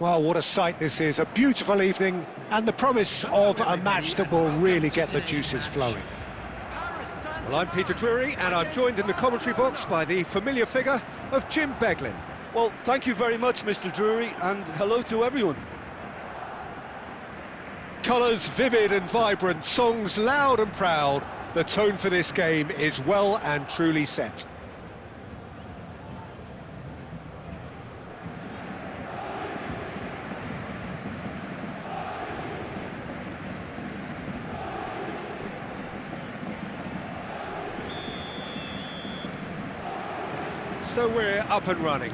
Well, what a sight this is. A beautiful evening and the promise of a match that will really get the juices flowing. Well, I'm Peter Drury, and I'm joined in the commentary box by the familiar figure of Jim Beglin. Well, thank you very much, Mr. Drury, and hello to everyone. Colours vivid and vibrant, songs loud and proud. The tone for this game is well and truly set. So we're up and running.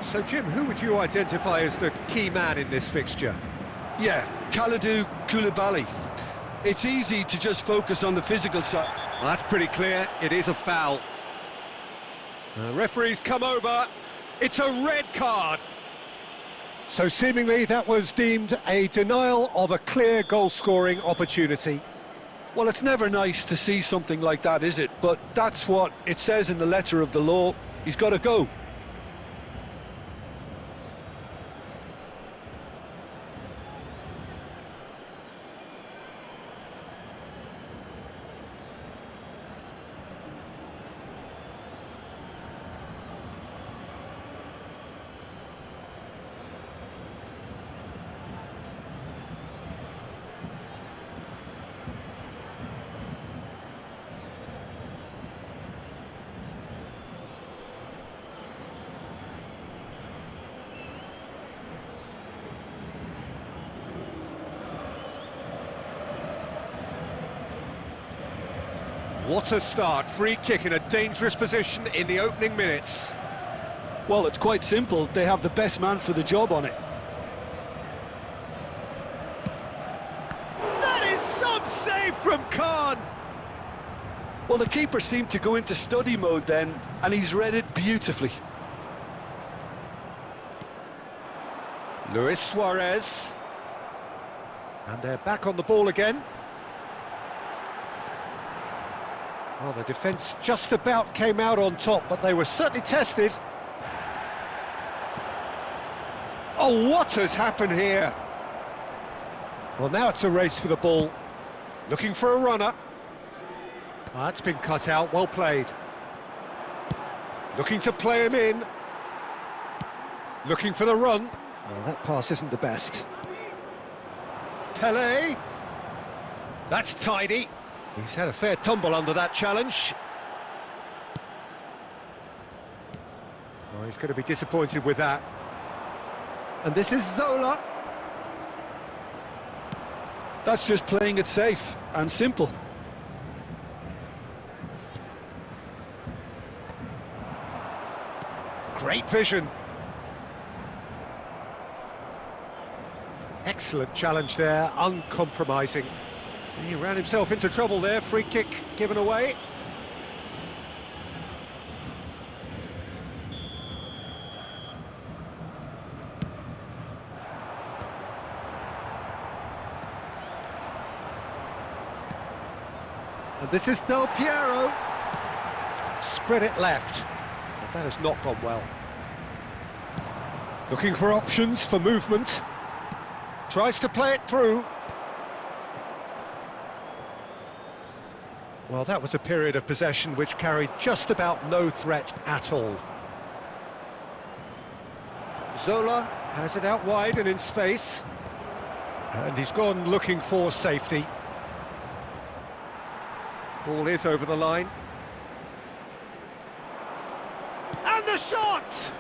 So Jim, who would you identify as the key man in this fixture? Yeah, Kalidou Koulibaly. It's easy to just focus on the physical side. Well, that's pretty clear. It is a foul. The referee's come over. It's a red card. So seemingly that was deemed a denial of a clear goal-scoring opportunity. Well, it's never nice to see something like that, is it? But that's what it says in the letter of the law. He's got to go. What a start. Free kick in a dangerous position in the opening minutes. Well, it's quite simple. They have the best man for the job on it. That is some save from Khan. Well, the keeper seemed to go into study mode then, and he's read it beautifully. Luis Suarez. And they're back on the ball again. Well, the defence just about came out on top, but they were certainly tested. Oh, what has happened here? Well, now it's a race for the ball. Looking for a runner. Oh, that's been cut out, well played. Looking to play him in. Looking for the run. Oh, that pass isn't the best. Pele. That's tidy. He's had a fair tumble under that challenge. Oh, he's going to be disappointed with that. And this is Zola. That's just playing it safe and simple. Great vision. Excellent challenge there, uncompromising. He ran himself into trouble there, free kick given away. And this is Del Piero. Spread it left. But that has not gone well. Looking for options for movement. Tries to play it through. Well, that was a period of possession which carried just about no threat at all. Zola has it out wide and in space. And he's gone looking for safety. Ball is over the line. And the shot!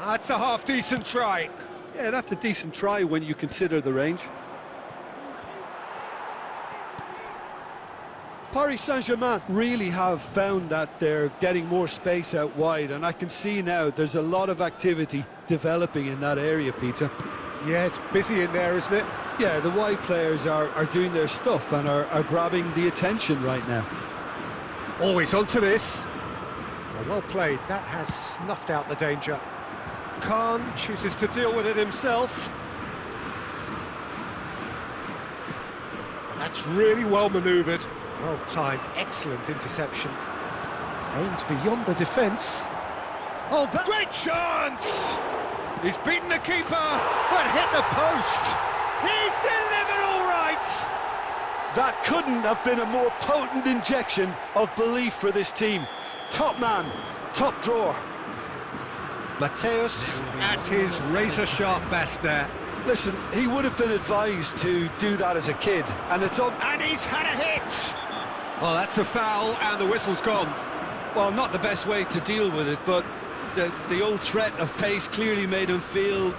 That's a half-decent try. Yeah, that's a decent try when you consider the range. Paris Saint-Germain really have found that they're getting more space out wide, and I can see now there's a lot of activity developing in that area, Peter. Yeah, it's busy in there, isn't it? Yeah, the wide players are doing their stuff and are grabbing the attention right now. Always onto this. Well played, that has snuffed out the danger. Khan chooses to deal with it himself. And that's really well manoeuvred. Well timed, excellent interception. Aimed beyond the defence. Oh, that great chance! He's beaten the keeper, but hit the post. He's delivered all right. That couldn't have been a more potent injection of belief for this team. Top man, top drawer. Mateus at his razor-sharp best there. Listen, he would have been advised to do that as a kid, and it's up. And he's had a hit. Well, that's a foul, and the whistle's gone. Well, not the best way to deal with it, but the old threat of pace clearly made him feel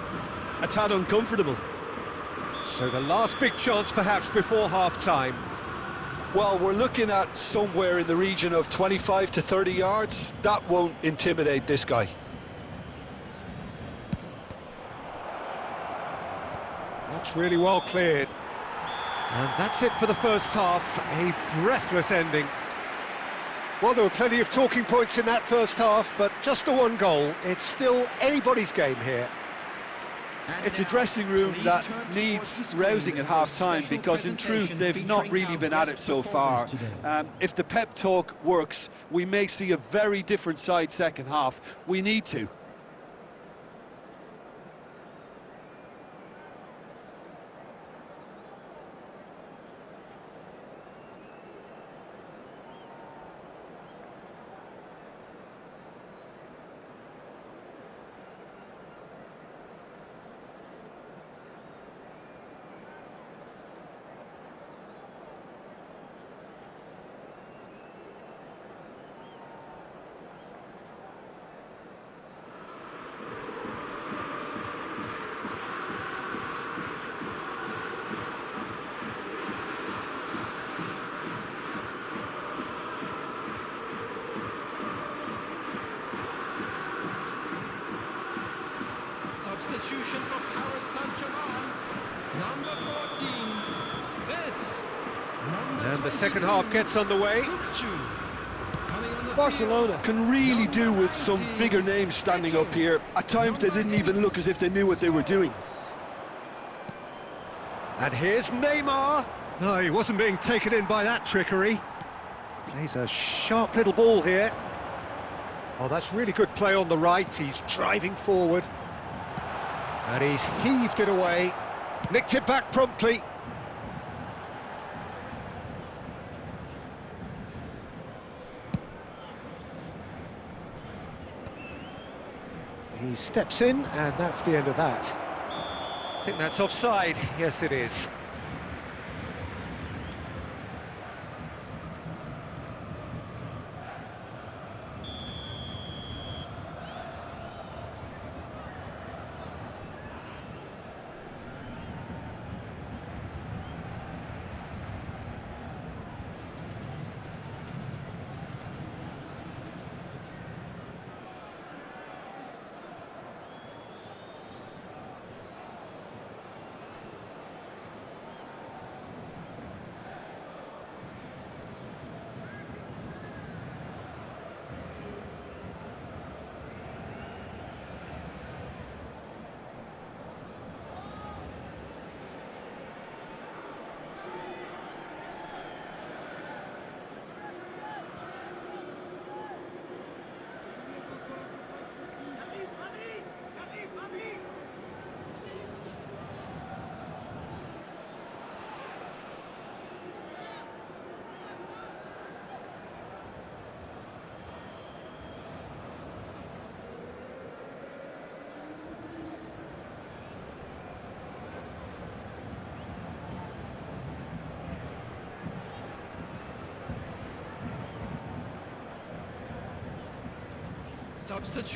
a tad uncomfortable. So the last big chance, perhaps, before half-time. Well, we're looking at somewhere in the region of 25 to 30 yards. That won't intimidate this guy. That's really well cleared. And that's it for the first half, a breathless ending. Well, there were plenty of talking points in that first half, but just the one goal. It's still anybody's game here. It's a dressing room that needs rousing at half-time because, in truth, they've not really been at it so far. If the pep talk works, we may see a very different side second half. We need to. Substitution for Paris Saint-Germain, number 14. It's number And the second half gets underway. Barcelona can really do with some bigger names standing up here. At times they didn't even look as if they knew what they were doing. And here's Neymar. No, he wasn't being taken in by that trickery. Plays a sharp little ball here. Oh, that's really good play on the right. He's driving forward. And he's heaved it away. Nicked it back promptly. He steps in, and that's the end of that. I think that's offside. Yes, it is.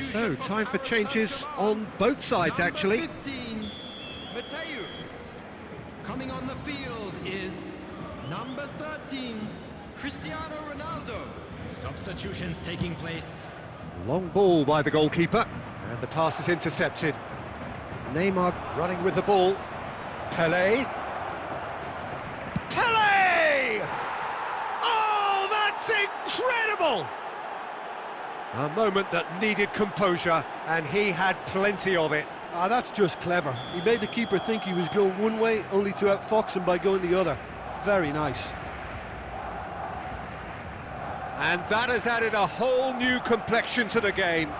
So, time for changes on both sides, actually. 15, Mateus. Coming on the field is number 13, Cristiano Ronaldo. Substitutions taking place. Long ball by the goalkeeper, and the pass is intercepted. Neymar running with the ball. Pelé. Pelé! Oh, that's incredible! A moment that needed composure, and he had plenty of it. Ah, that's just clever. He made the keeper think he was going one way, only to outfox him by going the other. Very nice. And that has added a whole new complexion to the game.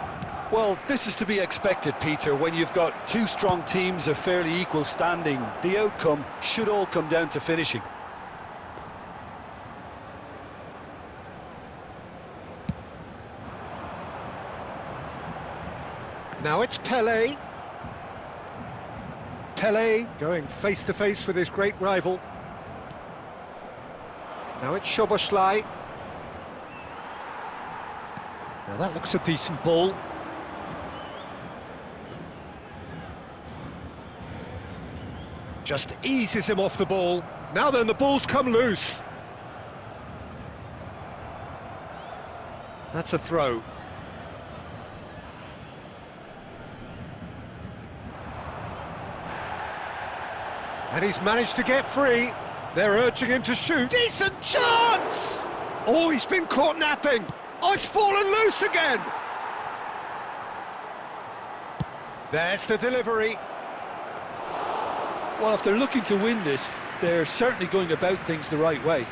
Well, this is to be expected, Peter. When you've got two strong teams of fairly equal standing, the outcome should all come down to finishing. Now it's Pelé. Pelé going face-to-face with his great rival. Now it's Szoboszlai. Now that looks a decent ball. Just eases him off the ball. Now then, the ball's come loose. That's a throw. And he's managed to get free. They're urging him to shoot. Decent chance! Oh, he's been caught napping. Oh, it's fallen loose again. There's the delivery. Well, if they're looking to win this, they're certainly going about things the right way.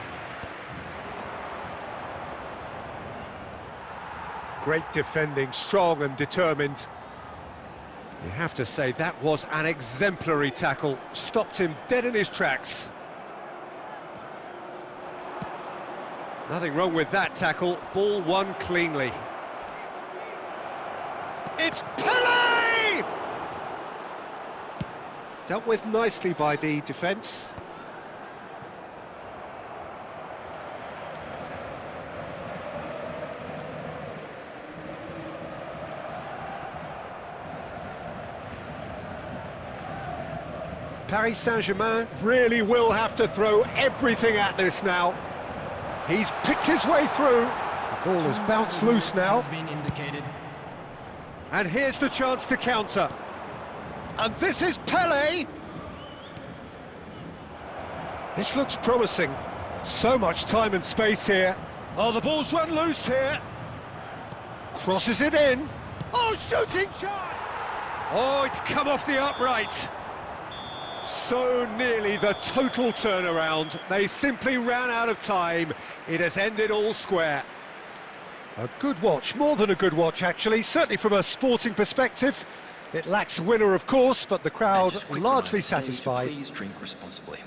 Great defending, strong and determined. You have to say that was an exemplary tackle. Stopped him dead in his tracks. Nothing wrong with that tackle. Ball won cleanly. It's Pelé! Dealt with nicely by the defence. Paris Saint-Germain really will have to throw everything at this now. He's picked his way through. The ball has bounced loose now. And here's the chance to counter. And this is Pelé. This looks promising. So much time and space here. Oh, the ball's run loose here. Crosses it in. Oh, shooting chance! Oh, it's come off the upright. So nearly the total turnaround. They simply ran out of time. It has ended all square. A good watch, more than a good watch actually, certainly from a sporting perspective. It lacks winner, of course, but the crowd largely satisfied. Please drink responsibly.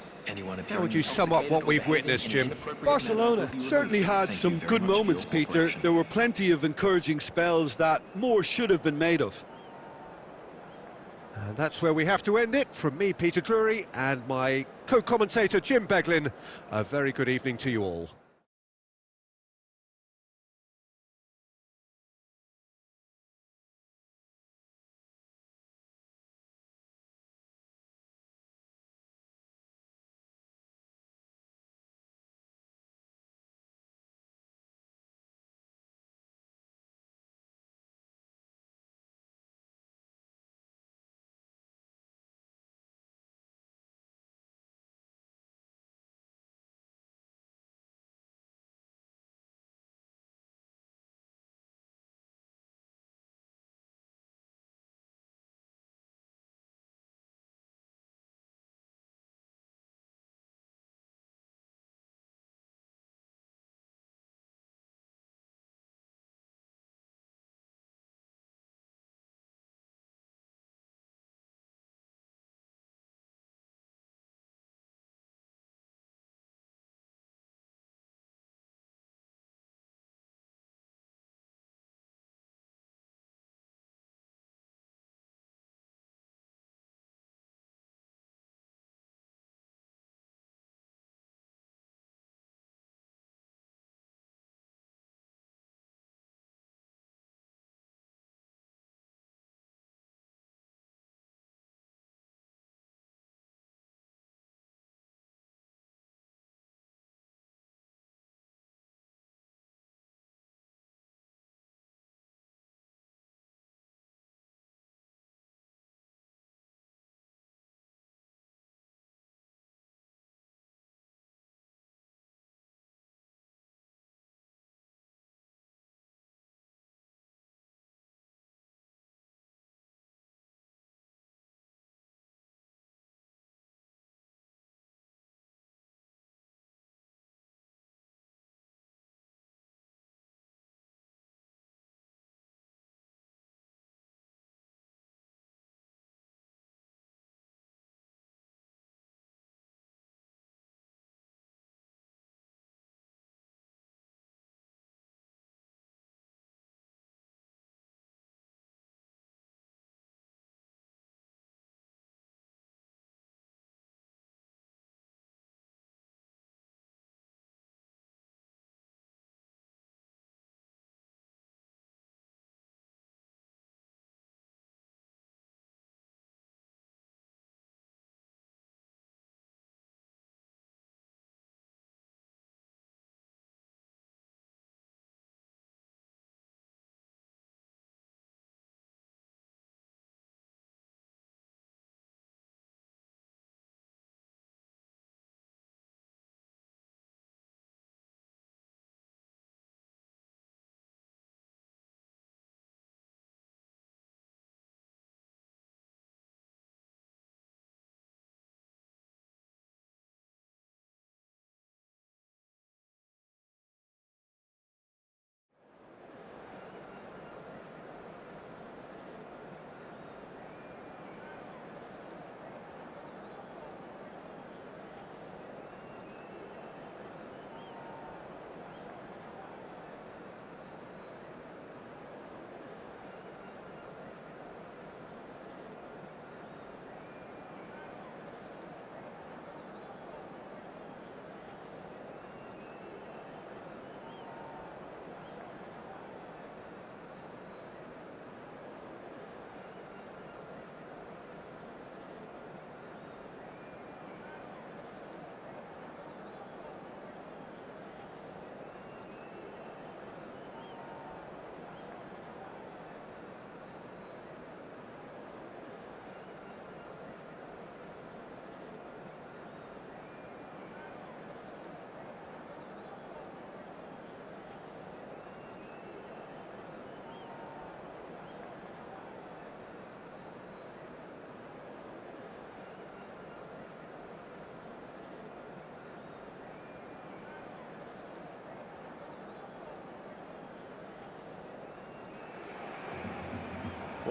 How would you sum up what we've witnessed, Jim? Barcelona certainly had some good moments, Peter. There were plenty of encouraging spells that more should have been made of. And that's where we have to end it. From me, Peter Drury, and my co-commentator, Jim Beglin. A very good evening to you all.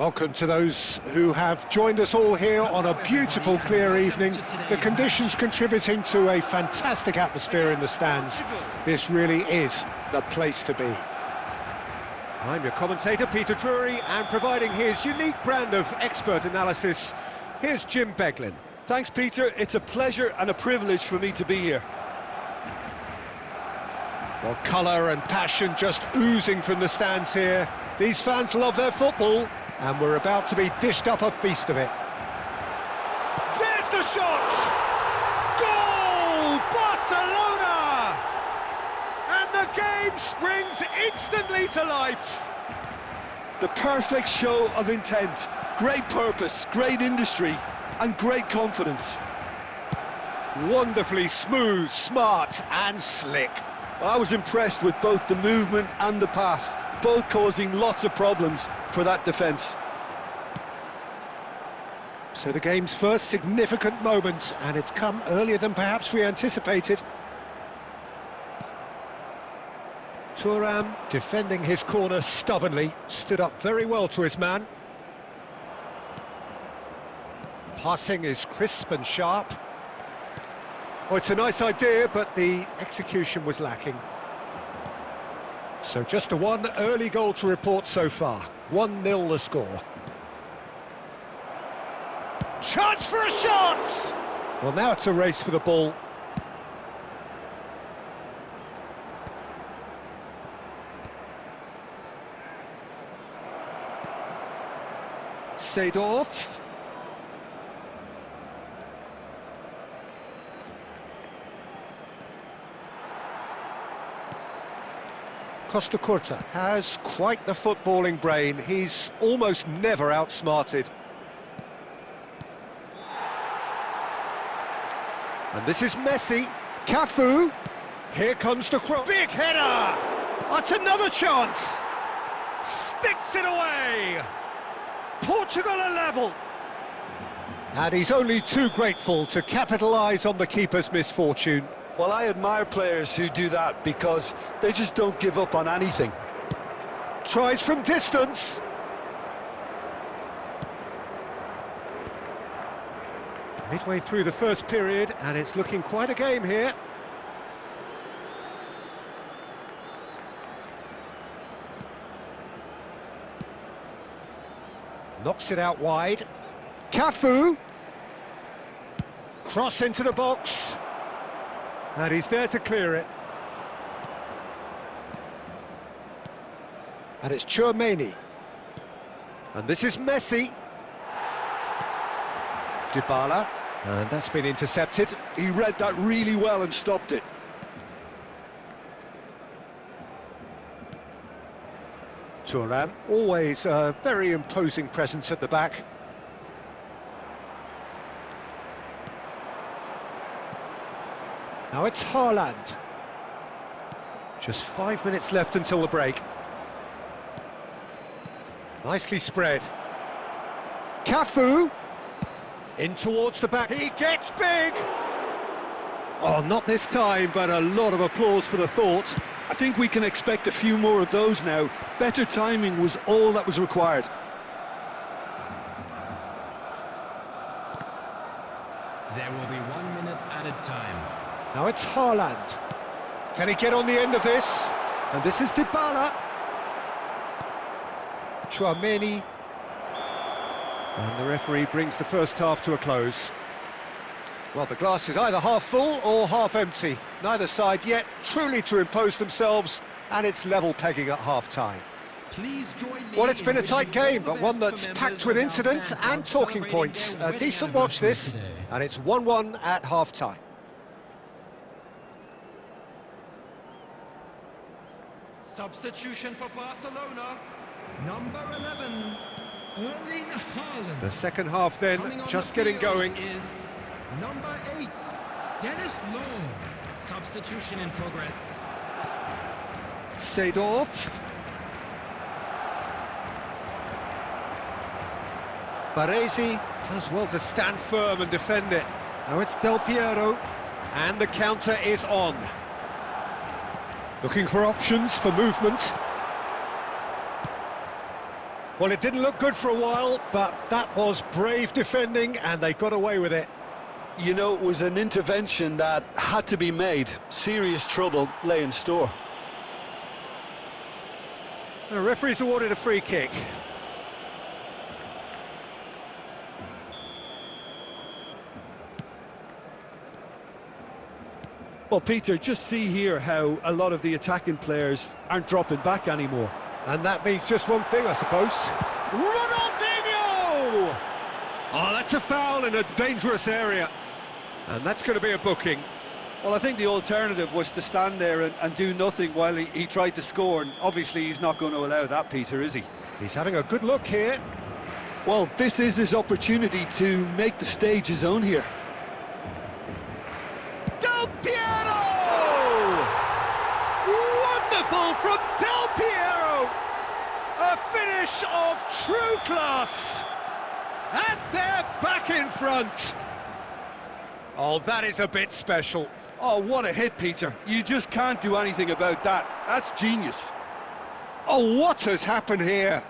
Welcome to those who have joined us all here on a beautiful, clear evening. The conditions contributing to a fantastic atmosphere in the stands. This really is the place to be. I'm your commentator, Peter Drury, and providing his unique brand of expert analysis, here's Jim Beglin. Thanks, Peter. It's a pleasure and a privilege for me to be here. Well, colour and passion just oozing from the stands here. These fans love their football, and we're about to be dished up a feast of it. There's the shot! Goal! Barcelona! And the game springs instantly to life. The perfect show of intent, great purpose, great industry, and great confidence. Wonderfully smooth, smart, and slick. I was impressed with both the movement and the pass, both causing lots of problems for that defence. So the game's first significant moment, and it's come earlier than perhaps we anticipated. Thuram, defending his corner stubbornly, stood up very well to his man. Passing is crisp and sharp. Oh, it's a nice idea, but the execution was lacking. So just a one early goal to report so far. 1-0 the score. Chance for a shot! Well, now it's a race for the ball. Seedorf. Costa Curta has quite the footballing brain. He's almost never outsmarted. And this is Messi. Cafu. Here comes the cross. Big header! That's another chance! Sticks it away! Portugal are level! And he's only too grateful to capitalise on the keeper's misfortune. Well, I admire players who do that because they just don't give up on anything. Tries from distance. Midway through the first period, and it's looking quite a game here. Knocks it out wide. Cafu. Cross into the box. And he's there to clear it. And it's Tchouaméni. And this is Messi. Dybala. And that's been intercepted. He read that really well and stopped it. Thuram, always a very imposing presence at the back. Now it's Haaland. Just 5 minutes left until the break. Nicely spread. Cafu. In towards the back. He gets big! Oh, not this time, but a lot of applause for the thought. I think we can expect a few more of those now. Better timing was all that was required. There will be 1 minute added time. Now it's Haaland. Can he get on the end of this? And this is Dybala. Tchouaméni. And the referee brings the first half to a close. Well, the glass is either half full or half empty. Neither side yet truly to impose themselves, and it's level pegging at half-time. Well, it's been a tight game, but one that's packed with incidents and talking points. A decent watch this, and it's 1-1 at half-time. Substitution for Barcelona, number 11, Erling Haaland. The second half then, just getting going. Is number 8, Dennis Law. Substitution in progress. Seedorf. Baresi does well to stand firm and defend it. Now it's Del Piero, and the counter is on. Looking for options for movement. Well, it didn't look good for a while, but that was brave defending, and they got away with it. You know, it was an intervention that had to be made. Serious trouble lay in store. The referee's awarded a free kick. Well, Peter, just see here how a lot of the attacking players aren't dropping back anymore. And that means just one thing, I suppose. Ronaldinho! Oh, that's a foul in a dangerous area. And that's going to be a booking. Well, I think the alternative was to stand there and do nothing while he tried to score, and obviously he's not going to allow that, Peter, is he? He's having a good look here. Well, this is his opportunity to make the stage his own here. Del Piero! Wonderful from Del Piero! A finish of true class! And they're back in front! Oh, that is a bit special. Oh, what a hit, Peter. You just can't do anything about that. That's genius. Oh, what has happened here?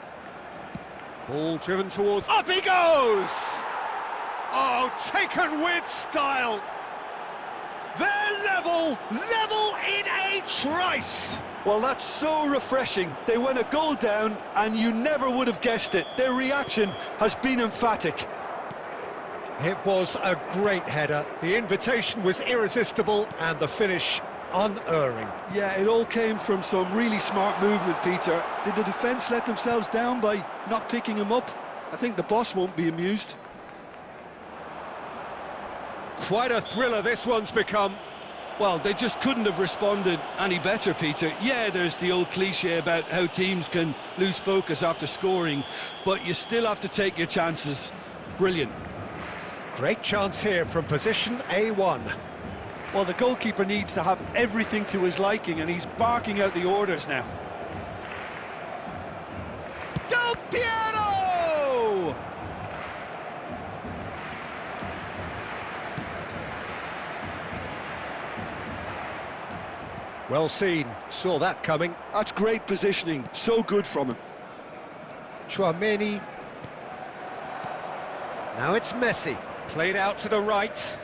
Ball driven towards... Up he goes! Oh, taken with style! They're level in a trice! Well, that's so refreshing. They went a goal down, and you never would have guessed it. Their reaction has been emphatic. It was a great header. The invitation was irresistible, and the finish unerring. Yeah, it all came from some really smart movement, Peter. Did the defence let themselves down by not picking him up? I think the boss won't be amused. Quite a thriller this one's become. Well, they just couldn't have responded any better, Peter. Yeah, there's the old cliche about how teams can lose focus after scoring, but you still have to take your chances. Brilliant. Great chance here from position A1. Well, the goalkeeper needs to have everything to his liking, and he's barking out the orders now. Del Piero! Well seen, saw that coming. That's great positioning, so good from him. Chouameni. Now it's Messi, played out to the right.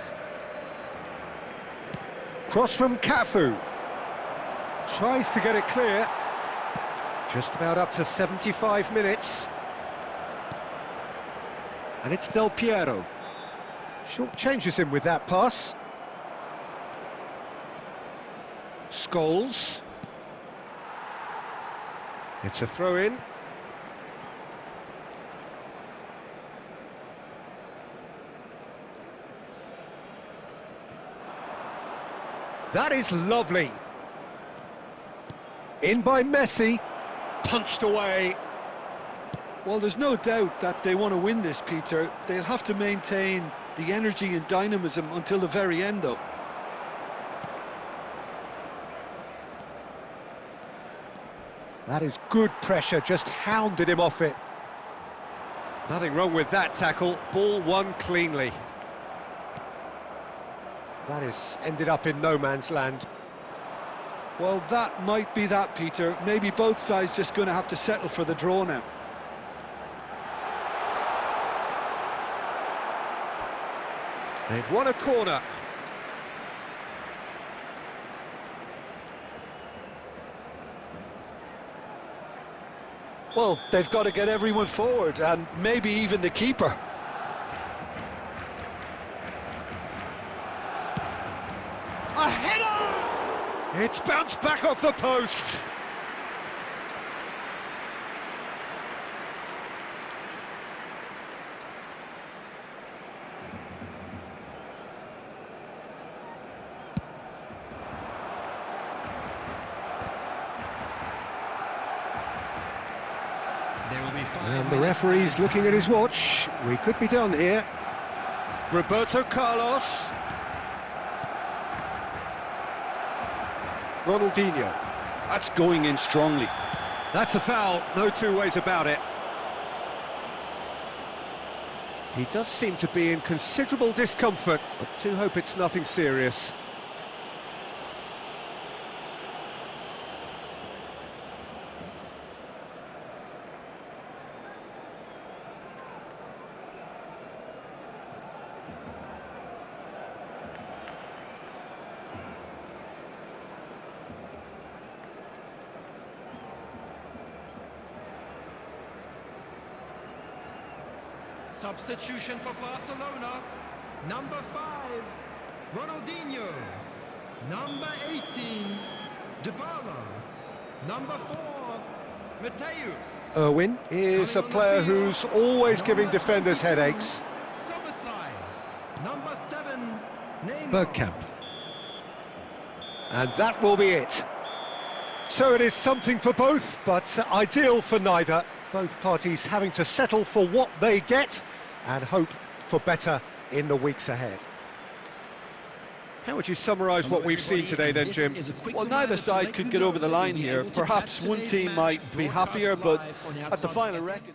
Cross from Cafu. Tries to get it clear. Just about up to 75 minutes. And it's Del Piero. Short changes him with that pass. Scholes. It's a throw-in. That is lovely. In by Messi. Punched away. Well, there's no doubt that they want to win this, Peter. They'll have to maintain the energy and dynamism until the very end, though. That is good pressure, just hounded him off it. Nothing wrong with that tackle, ball won cleanly. That is ended up in no man's land. Well, that might be that, Peter. Maybe both sides just going to have to settle for the draw now. They've won a corner. Well, they've got to get everyone forward, and maybe even the keeper. A header! It's bounced back off the post. And the referee's looking at his watch. We could be done here. Roberto Carlos. Ronaldinho. That's going in strongly. That's a foul, no two ways about it. He does seem to be in considerable discomfort, but do hope it's nothing serious. Substitution for Barcelona. Number 5, Ronaldinho. Number 18, Dybala. Number 4, Mateus. Irwin is a player who's always giving defenders headaches. Soboslai. Number 7, Neymar. Bergkamp. And that will be it. So it is something for both, but ideal for neither. Both parties having to settle for what they get and hope for better in the weeks ahead. How would you summarise what we've seen today then, Jim? Well, neither side could get over the line here. Perhaps one team might be happier, but at the final record...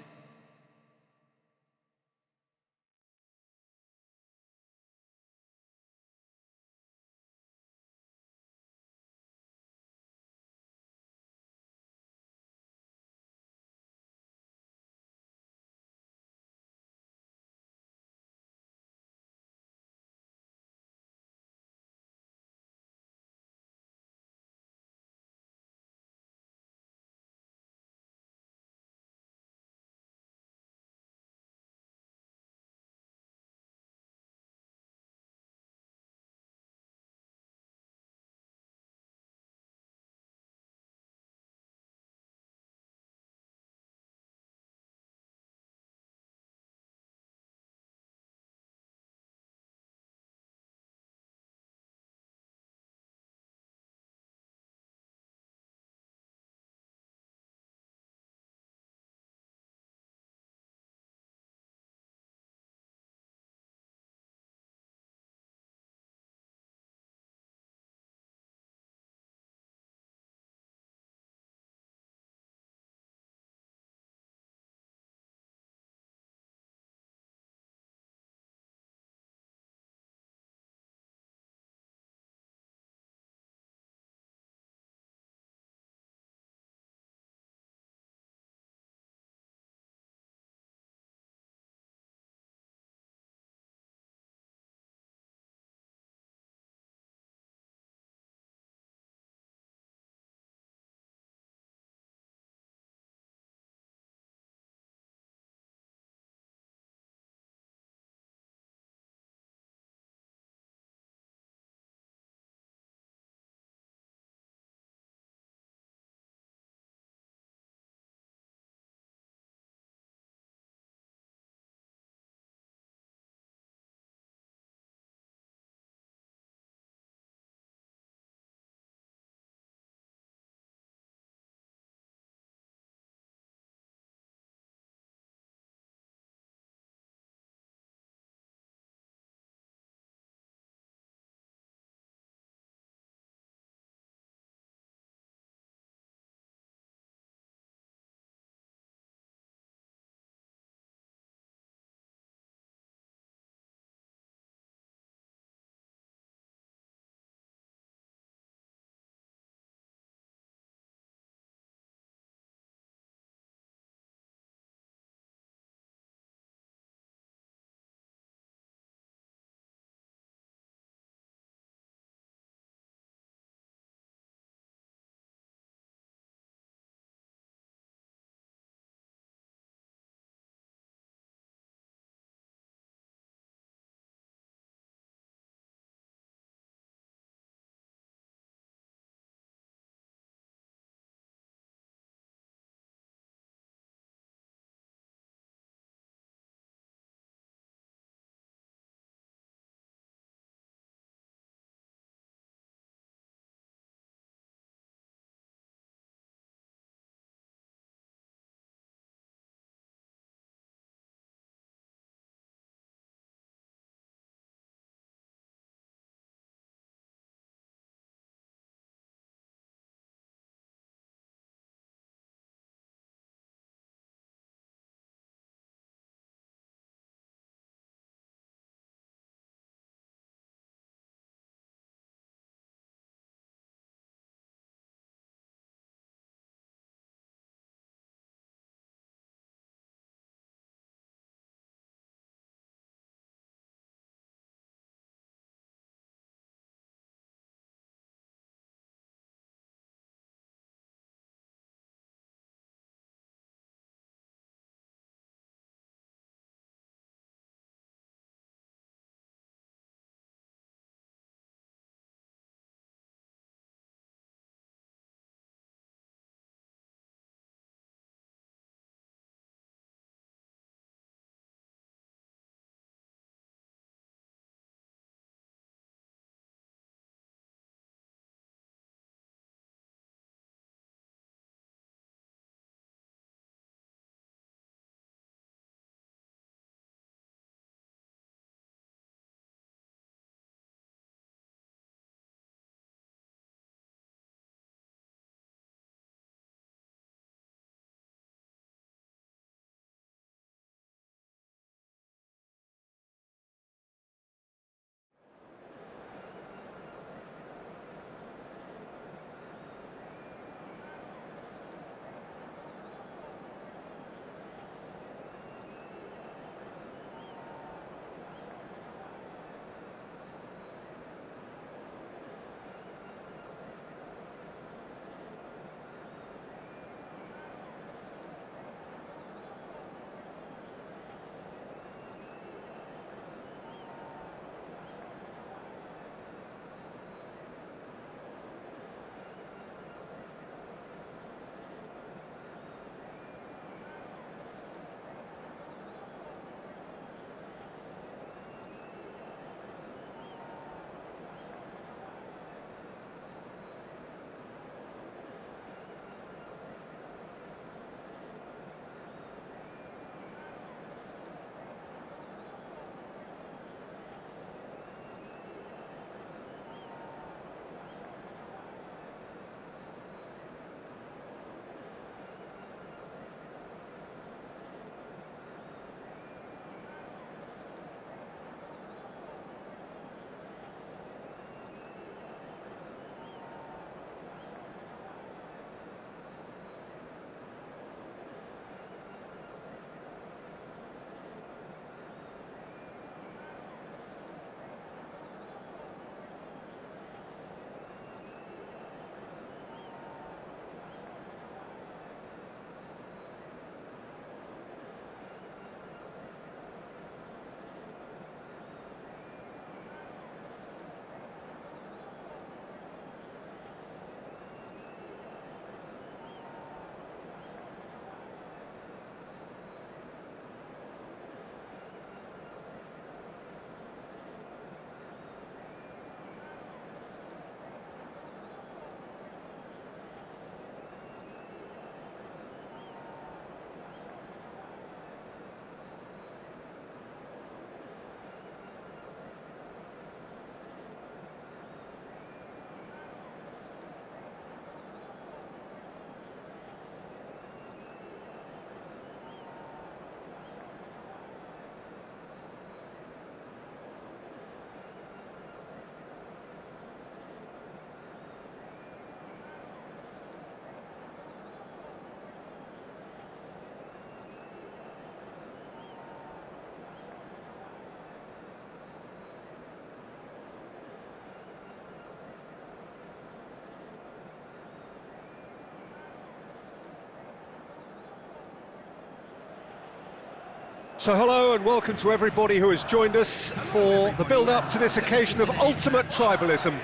So hello and welcome to everybody who has joined us for the build-up to this occasion of ultimate tribalism.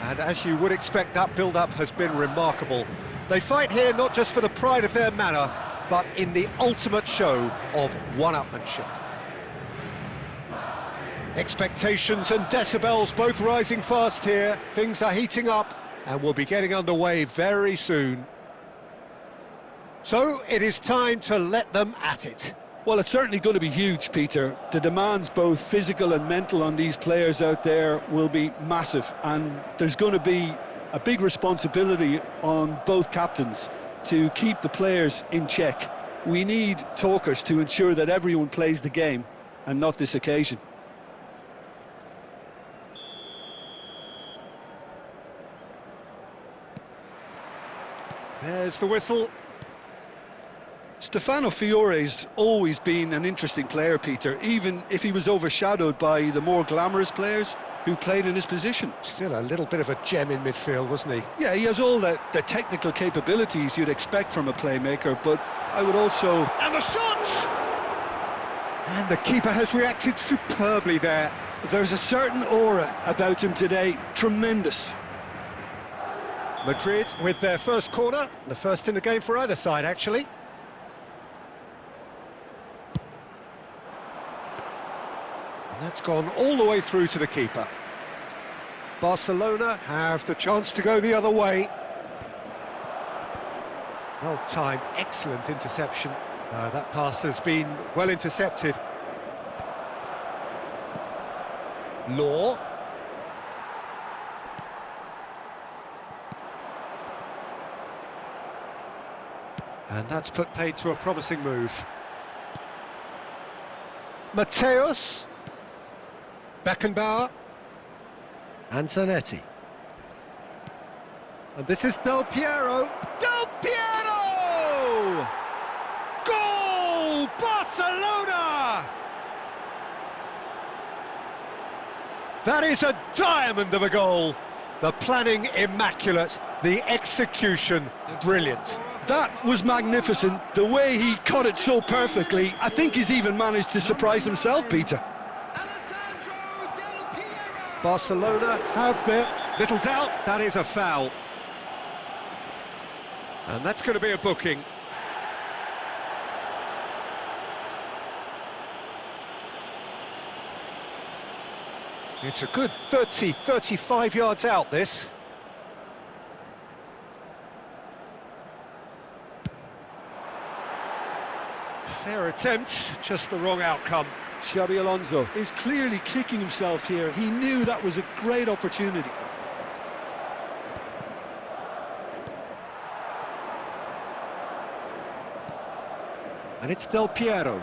And as you would expect, that build-up has been remarkable. They fight here not just for the pride of their manor, but in the ultimate show of one-upmanship. Expectations and decibels both rising fast here. Things are heating up and we'll be getting underway very soon. So it is time to let them at it. Well, it's certainly going to be huge, Peter. The demands, both physical and mental, on these players out there will be massive, and there's going to be a big responsibility on both captains to keep the players in check. We need talkers to ensure that everyone plays the game and not this occasion. There's the whistle. Stefano Fiore's always been an interesting player, Peter, even if he was overshadowed by the more glamorous players who played in his position. Still a little bit of a gem in midfield, wasn't he? Yeah, he has all the technical capabilities you'd expect from a playmaker, but I would also... And the shot! And the keeper has reacted superbly there. There's a certain aura about him today, tremendous. Madrid with their first corner, the first in the game for either side, actually. That's gone all the way through to the keeper. Barcelona have the chance to go the other way. Well-timed, excellent interception. That pass has been well intercepted. Law. And that's put paid to a promising move. Mateus. Beckenbauer. And Zanetti. And this is Del Piero. Del Piero! Goal! Barcelona! That is a diamond of a goal. The planning immaculate, the execution brilliant. That was magnificent. The way he cut it so perfectly, I think he's even managed to surprise himself, Peter. Barcelona have their little doubt. That is a foul. And that's going to be a booking. It's a good 30, 35 yards out, this. Fair attempt, just the wrong outcome. Xabi Alonso is clearly kicking himself here. He knew that was a great opportunity. And it's Del Piero.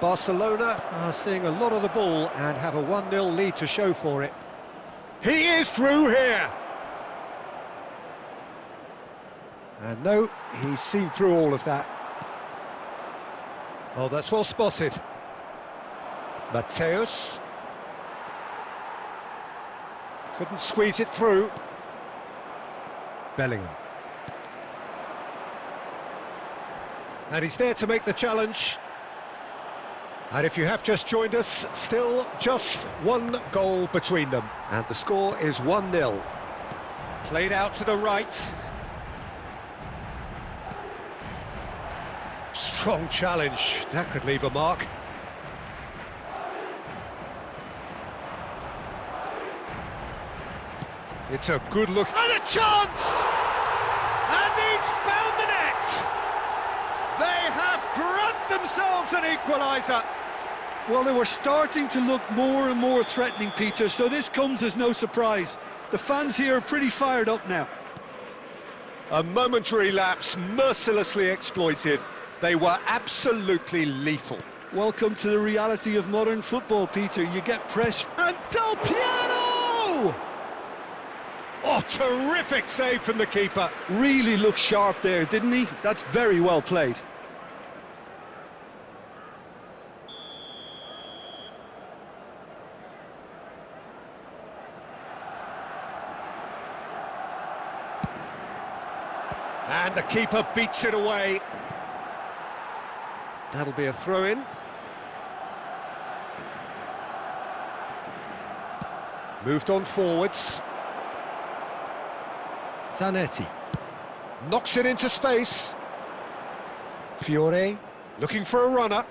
Barcelona are seeing a lot of the ball and have a 1-0 lead to show for it. He is through here! And no, he's seen through all of that. Oh, that's well spotted. Mateus. Couldn't squeeze it through. Bellingham. And he's there to make the challenge. And if you have just joined us, still just one goal between them. And the score is 1-0. Played out to the right. Strong challenge, that could leave a mark. It's a good look, and a chance! And he's found the net! They have grabbed themselves an equaliser. Well, they were starting to look more and more threatening, Peter, so this comes as no surprise. The fans here are pretty fired up now. A momentary lapse, mercilessly exploited. They were absolutely lethal. Welcome to the reality of modern football, Peter. You get press. And Del Piero! Oh, terrific save from the keeper. Really looked sharp there, didn't he? That's very well played. And the keeper beats it away. That'll be a throw-in. Moved on forwards. Zanetti. Knocks it into space. Fiore looking for a runner.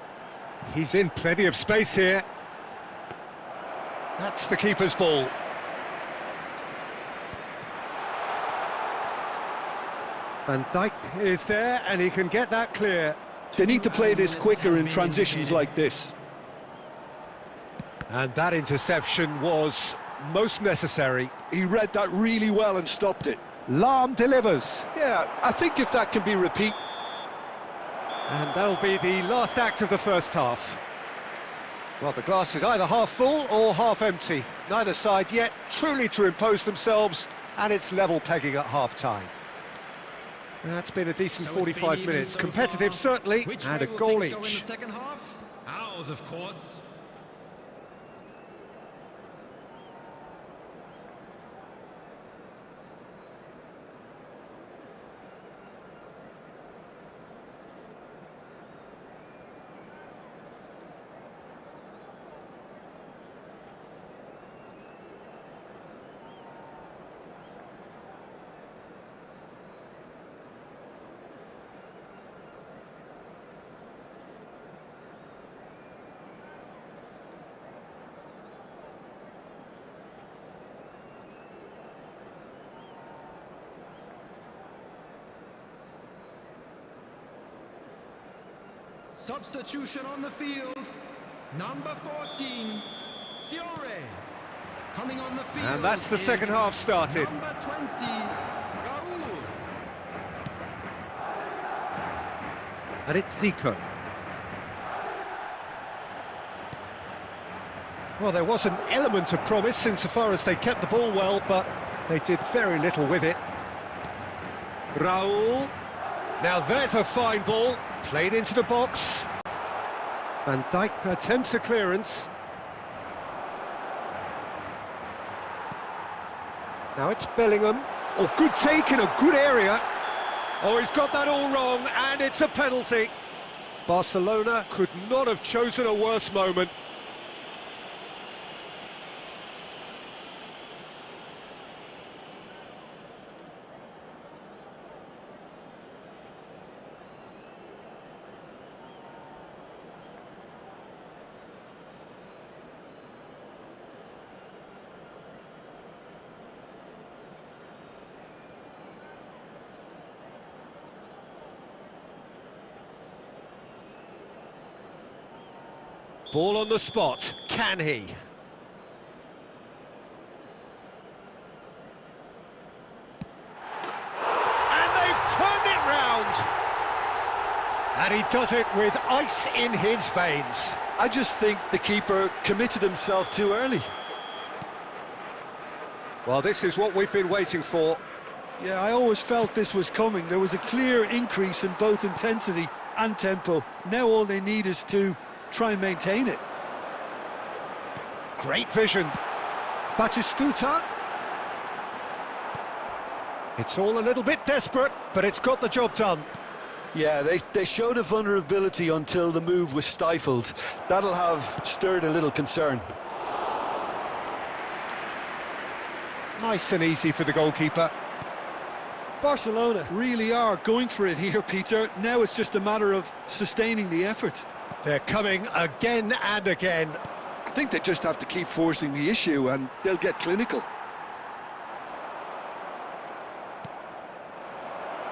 He's in plenty of space here. That's the keeper's ball. Van Dijk is there and he can get that clear. They need to play this quicker in transitions like this. And that interception was most necessary. He read that really well and stopped it. Lahm delivers. Yeah, I think if that can be repeated. And that'll be the last act of the first half. Well, the glass is either half full or half empty. Neither side yet truly to impose themselves, and it's level pegging at half-time. That's been a decent 45 minutes. Competitive, certainly, and a goal each. In the second half? Ours, of course. Substitution on the field. Number 14, Fiore. Coming on the field. And that's the second half started. Number 20, Raul. And it's Zico. Well, there was an element of promise insofar as they kept the ball well, but they did very little with it. Raul. Now there's a fine ball. Played into the box. Van Dijk attempts a clearance. Now it's Bellingham. Oh, good take in a good area. Oh, he's got that all wrong, and it's a penalty. Barcelona could not have chosen a worse moment. Ball on the spot, can he? And they've turned it round! And he does it with ice in his veins. I just think the keeper committed himself too early. Well, this is what we've been waiting for. Yeah, I always felt this was coming. There was a clear increase in both intensity and tempo. Now all they need is to try and maintain it. Great vision. Batistuta. It's all a little bit desperate, but it's got the job done. Yeah, they showed a vulnerability until the move was stifled. That'll have stirred a little concern. Nice and easy for the goalkeeper. Barcelona really are going for it here, Peter. Now it's just a matter of sustaining the effort. They're coming again and again. I think they just have to keep forcing the issue and they'll get clinical.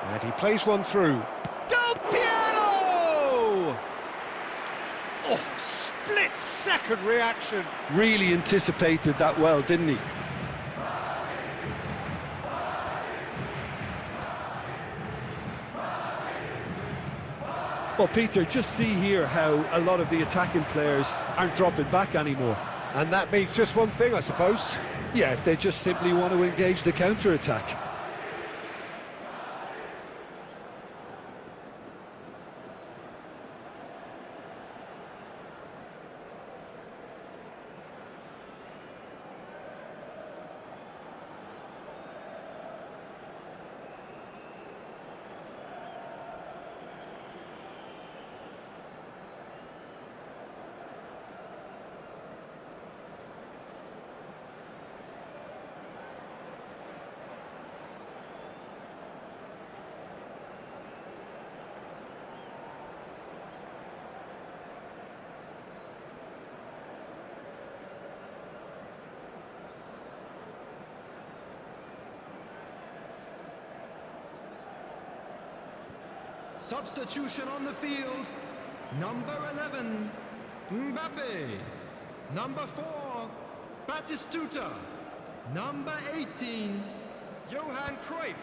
And he plays one through. Del Piero! Oh, split-second reaction. Really anticipated that well, didn't he? Well, Peter, just see here how a lot of the attacking players aren't dropping back anymore. And that means just one thing, I suppose. Yeah, they just simply want to engage the counter-attack. Substitution on the field. Number 11, Mbappe. Number 4, Batistuta. Number 18, Johan Cruyff.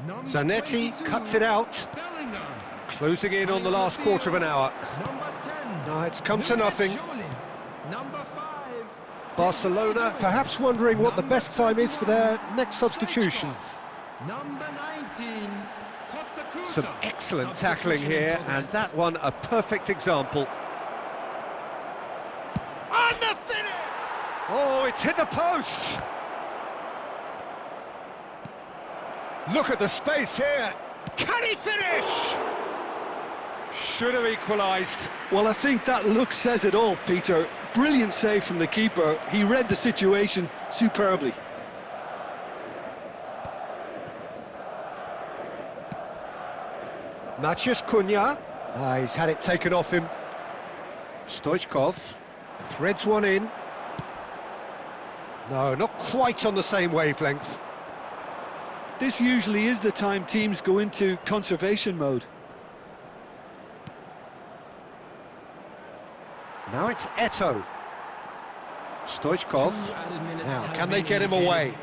Number Zanetti 22, cuts it out. Bellingham. Closing in on the last quarter of an hour. Number 10, No, it's come to nothing. Number 5, Barcelona perhaps wondering what the best time is for their next substitution. Number 19, Costa Curta. Some excellent tackling here, and that one a perfect example. And the finish! Oh, it's hit the post! Look at the space here. Can he finish? Should have equalised. Well, I think that look says it all, Peter. Brilliant save from the keeper. He read the situation superbly. Maciej Cunha. He's had it taken off him. Stoichkov threads one in. No, not quite on the same wavelength. This usually is the time teams go into conservation mode. Now it's Eto'o. Stoichkov. Now, can they get him away?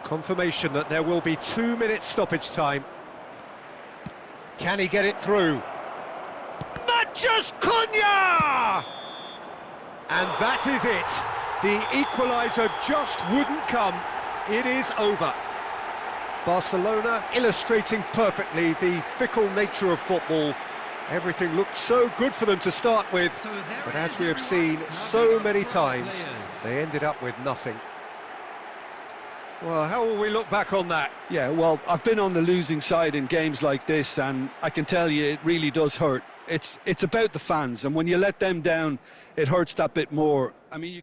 Confirmation that there will be 2 minutes stoppage time. Can he get it through? Maciej Cunha! And that is it. The equaliser just wouldn't come. It is over. Barcelona illustrating perfectly the fickle nature of football. Everything looked so good for them to start with, but as we have seen so many times, they ended up with nothing. Well, how will we look back on that? Yeah, well, I've been on the losing side in games like this, and I can tell you it really does hurt. It's about the fans, and when you let them down, it hurts that bit more. I mean, you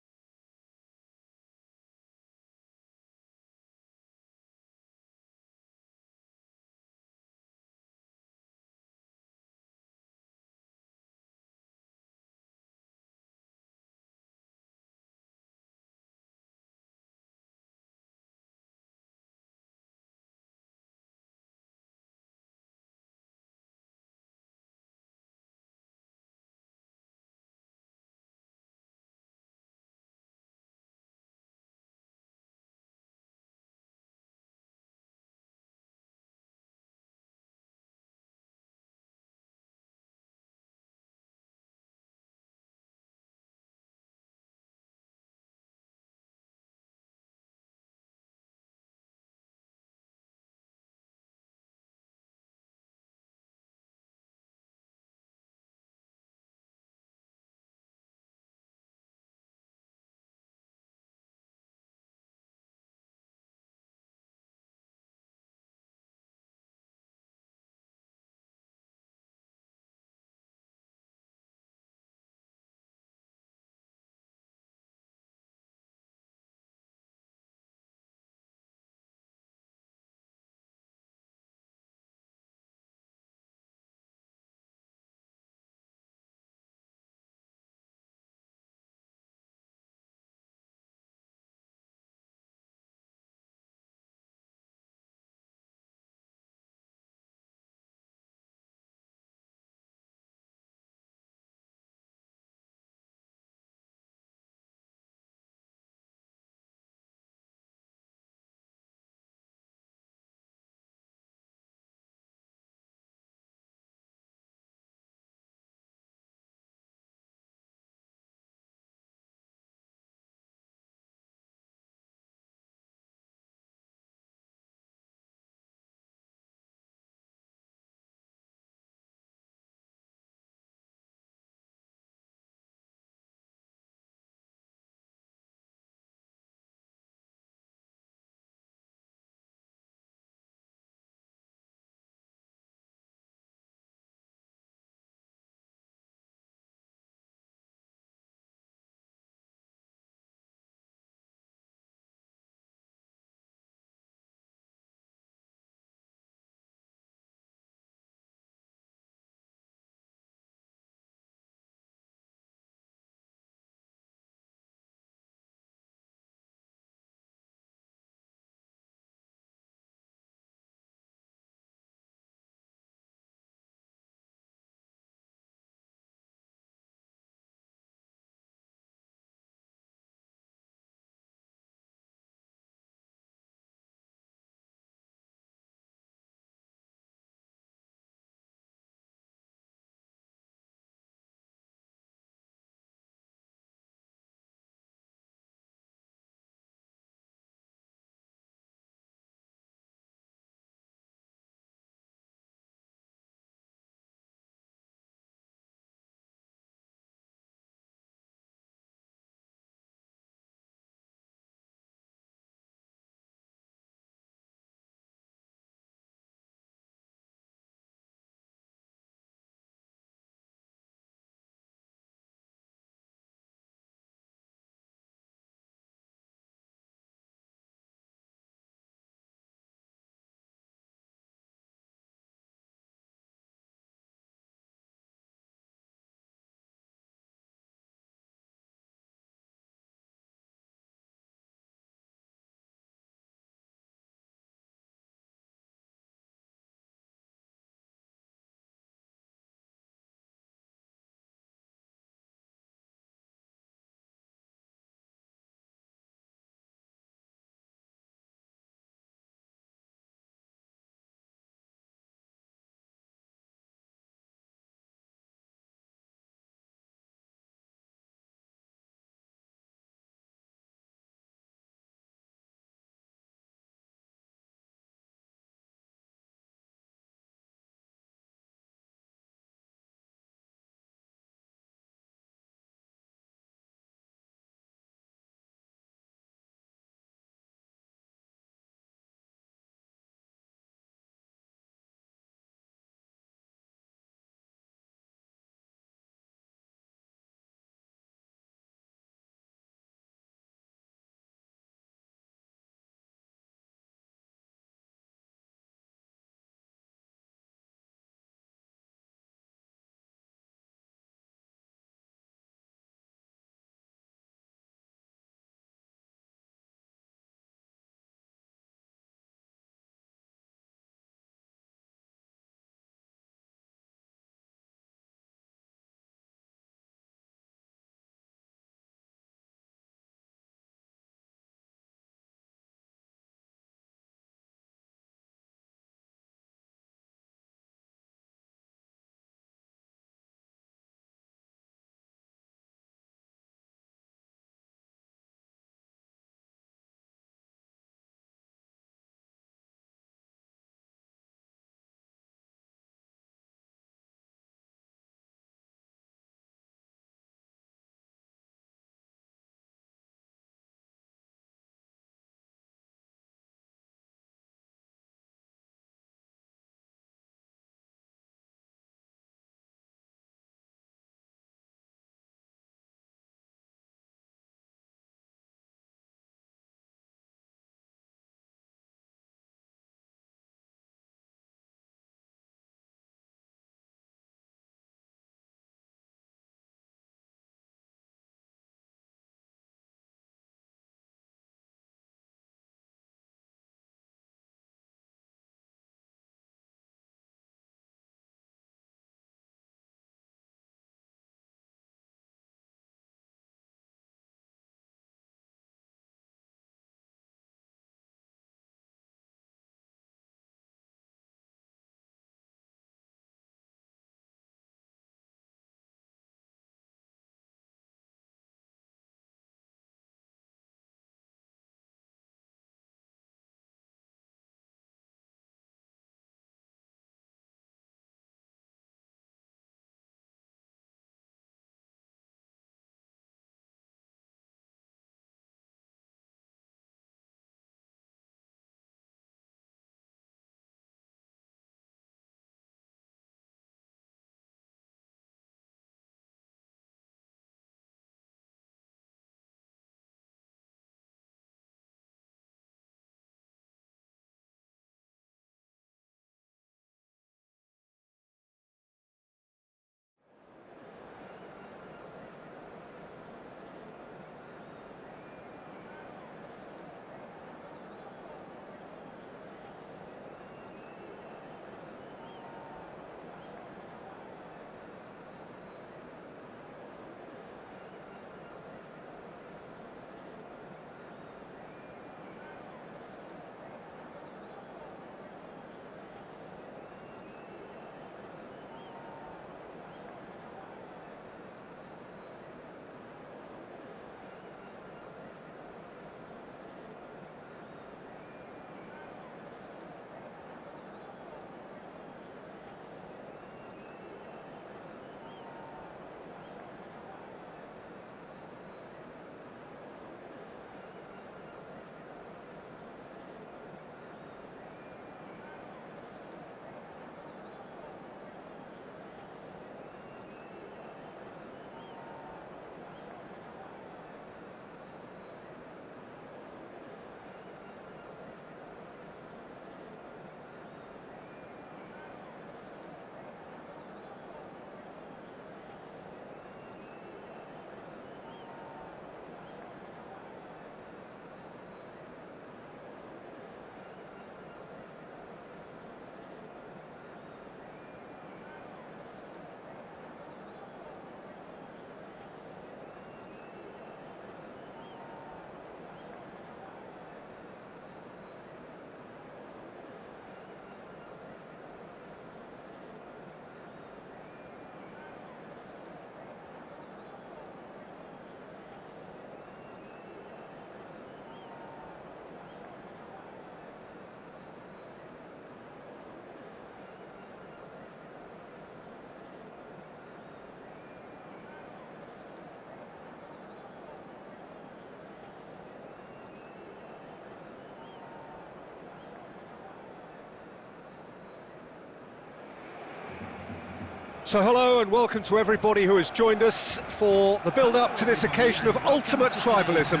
So hello and welcome to everybody who has joined us for the build-up to this occasion of ultimate tribalism.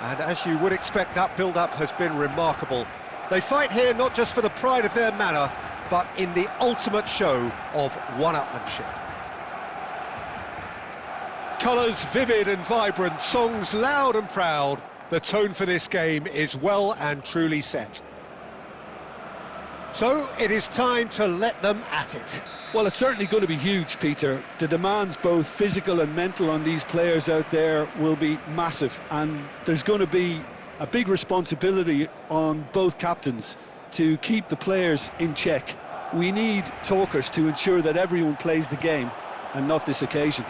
And as you would expect, that build-up has been remarkable. They fight here not just for the pride of their manor, but in the ultimate show of one-upmanship. Colours vivid and vibrant, songs loud and proud. The tone for this game is well and truly set. So it is time to let them at it. Well, it's certainly going to be huge, Peter. The demands, both physical and mental, on these players out there will be massive, and there's going to be a big responsibility on both captains to keep the players in check. We need talkers to ensure that everyone plays the game, and not this occasion.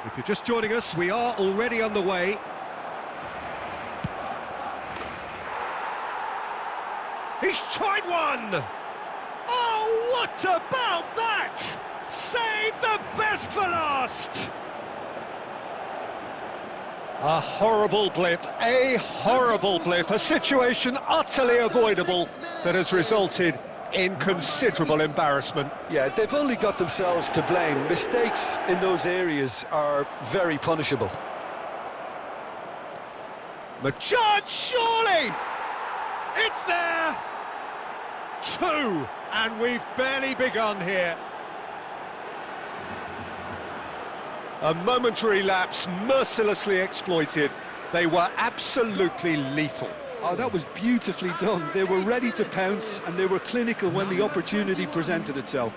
If you're just joining us, we are already underway. He's tried one! Oh, what about that? Save the best for last! A horrible blip, a situation utterly avoidable that has resulted in considerable embarrassment. Yeah, they've only got themselves to blame. Mistakes in those areas are very punishable. Majud, surely! It's there! 2, and we've barely begun here. A momentary lapse mercilessly exploited. They were absolutely lethal. Oh, that was beautifully done. They were ready to pounce, and they were clinical when the opportunity presented itself.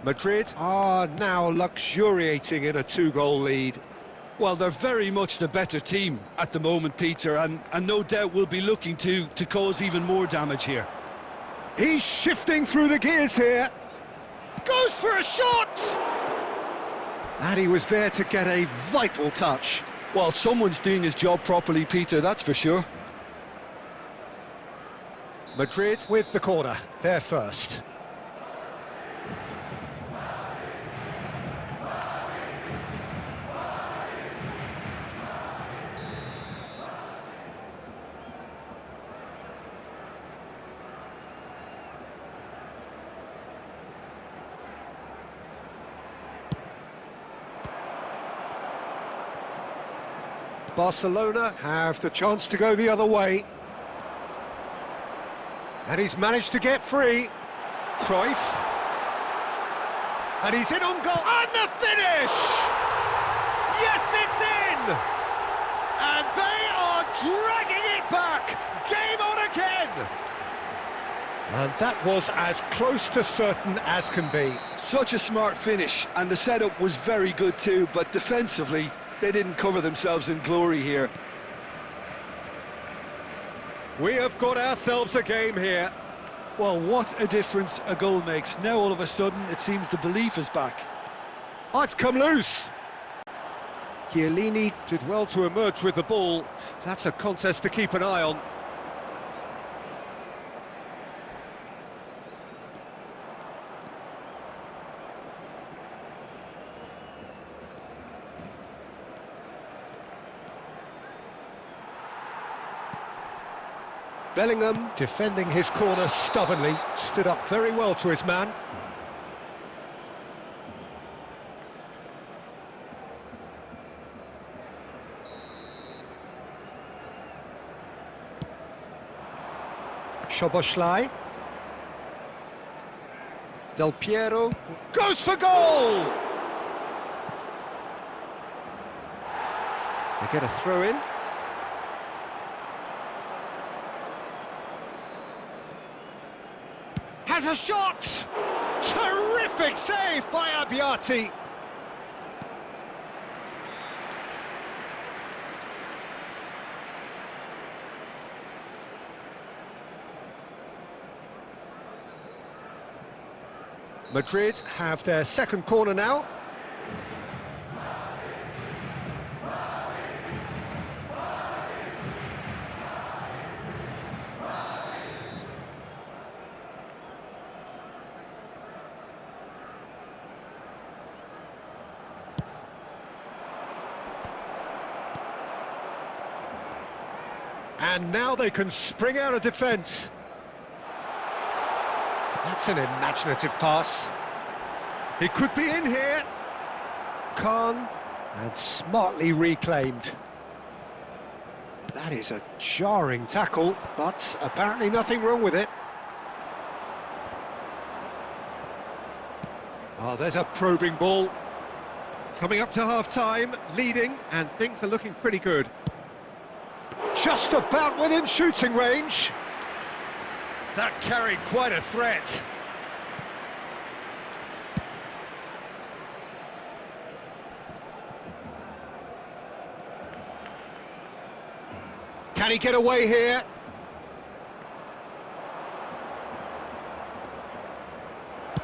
Madrid are now luxuriating in a 2-goal lead. Well, they're very much the better team at the moment, Peter, and no doubt will be looking to cause even more damage here. He's shifting through the gears here. Goes for a shot! And he was there to get a vital touch. Well, someone's doing his job properly, Peter, that's for sure. Madrid with the corner, they're first. Barcelona have the chance to go the other way. And he's managed to get free. Cruyff. And he's in on goal. And the finish! Yes, it's in! And they are dragging it back. Game on again! And that was as close to certain as can be. Such a smart finish, and the setup was very good too, but defensively, They didn't cover themselves in glory here. We have got ourselves a game here. Well, what a difference a goal makes. Now all of a sudden it seems the belief is back. Oh, it's come loose. Chiellini did well to emerge with the ball. That's a contest to keep an eye on. Bellingham, defending his corner stubbornly, stood up very well to his man. Szoboszlai. Del Piero goes for goal! They get a throw in. Has a shot! Terrific save by Abbiati. Madrid have their second corner now. And now they can spring out of defence. That's an imaginative pass. He could be in here. Khan, and smartly reclaimed. That is a jarring tackle, but apparently nothing wrong with it. Oh, there's a probing ball. Coming up to half-time, leading, and things are looking pretty good. Just about within shooting range. That carried quite a threat. Can he get away here?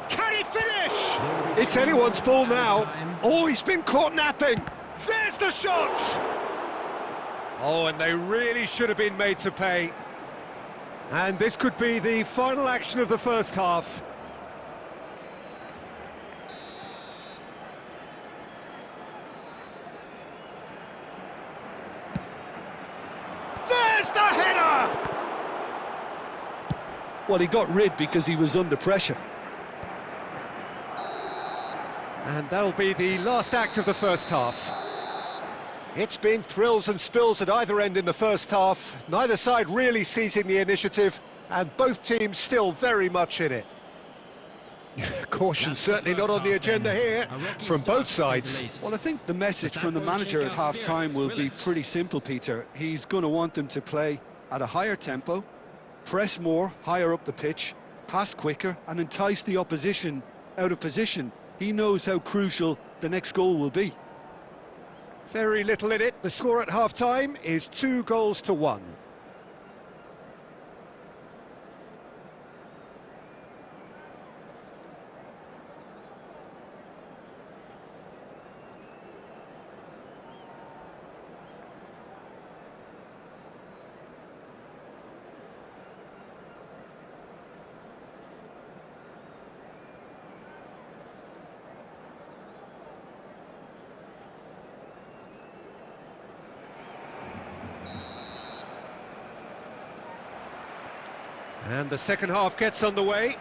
Can he finish? It's anyone's ball now. Oh, he's been caught napping. There's the shot! Oh, and they really should have been made to pay. And this could be the final action of the first half. There's the header! Well, he got rid because he was under pressure. And that'll be the last act of the first half. It's been thrills and spills at either end in the first half. Neither side really seizing the initiative, and both teams still very much in it. Caution certainly not on the agenda here, from both sides. Well, I think the message from the manager at half-time will be pretty simple, Peter. He's going to want them to play at a higher tempo, press more, higher up the pitch, pass quicker, and entice the opposition out of position. He knows how crucial the next goal will be. Very little in it. The score at half-time is 2-1. And the second half gets underway.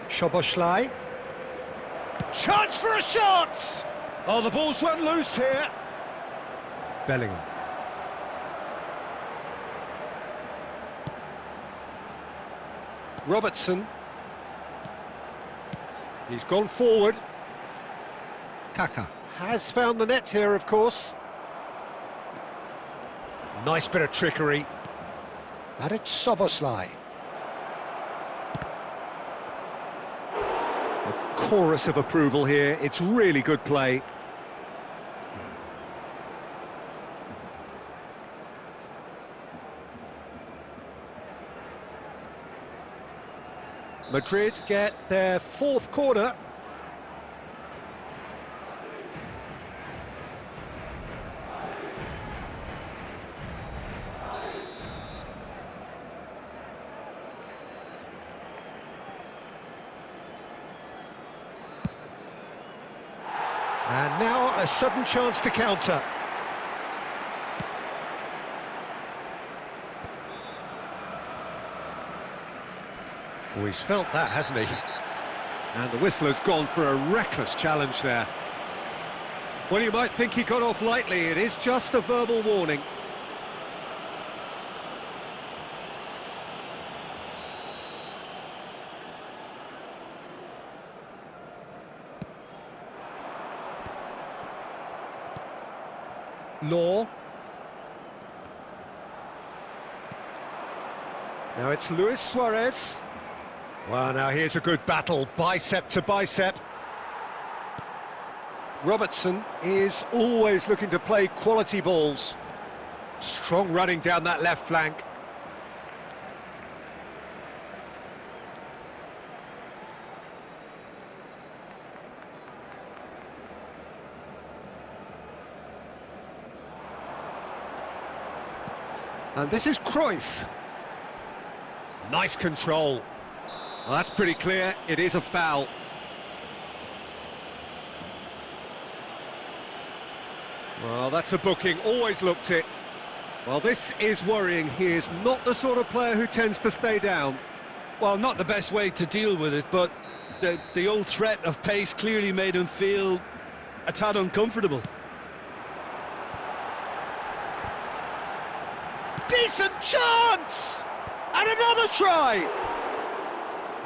Szoboszlai. Chance for a shot! Oh, the ball's run loose here. Bellingham. Robertson. He's gone forward. Kaka has found the net here, of course. Nice bit of trickery. And it's Szoboszlai. chorus of approval here. It's really good play. Madrid get their fourth corner. And now a sudden chance to counter. Oh, he's felt that, hasn't he? And the whistler's gone for a reckless challenge there. Well, you might think he got off lightly. It is just a verbal warning. Law. Now it's Luis Suarez. Well, now here's a good battle, bicep to bicep. Robertson is always looking to play quality balls. Strong running down that left flank. And this is Cruyff. Nice control. Well, that's pretty clear. It is a foul. Well, that's a booking. Always looked it. Well, this is worrying. He is not the sort of player who tends to stay down. Well, not the best way to deal with it, but the old threat of pace clearly made him feel a tad uncomfortable. Decent chance! And another try!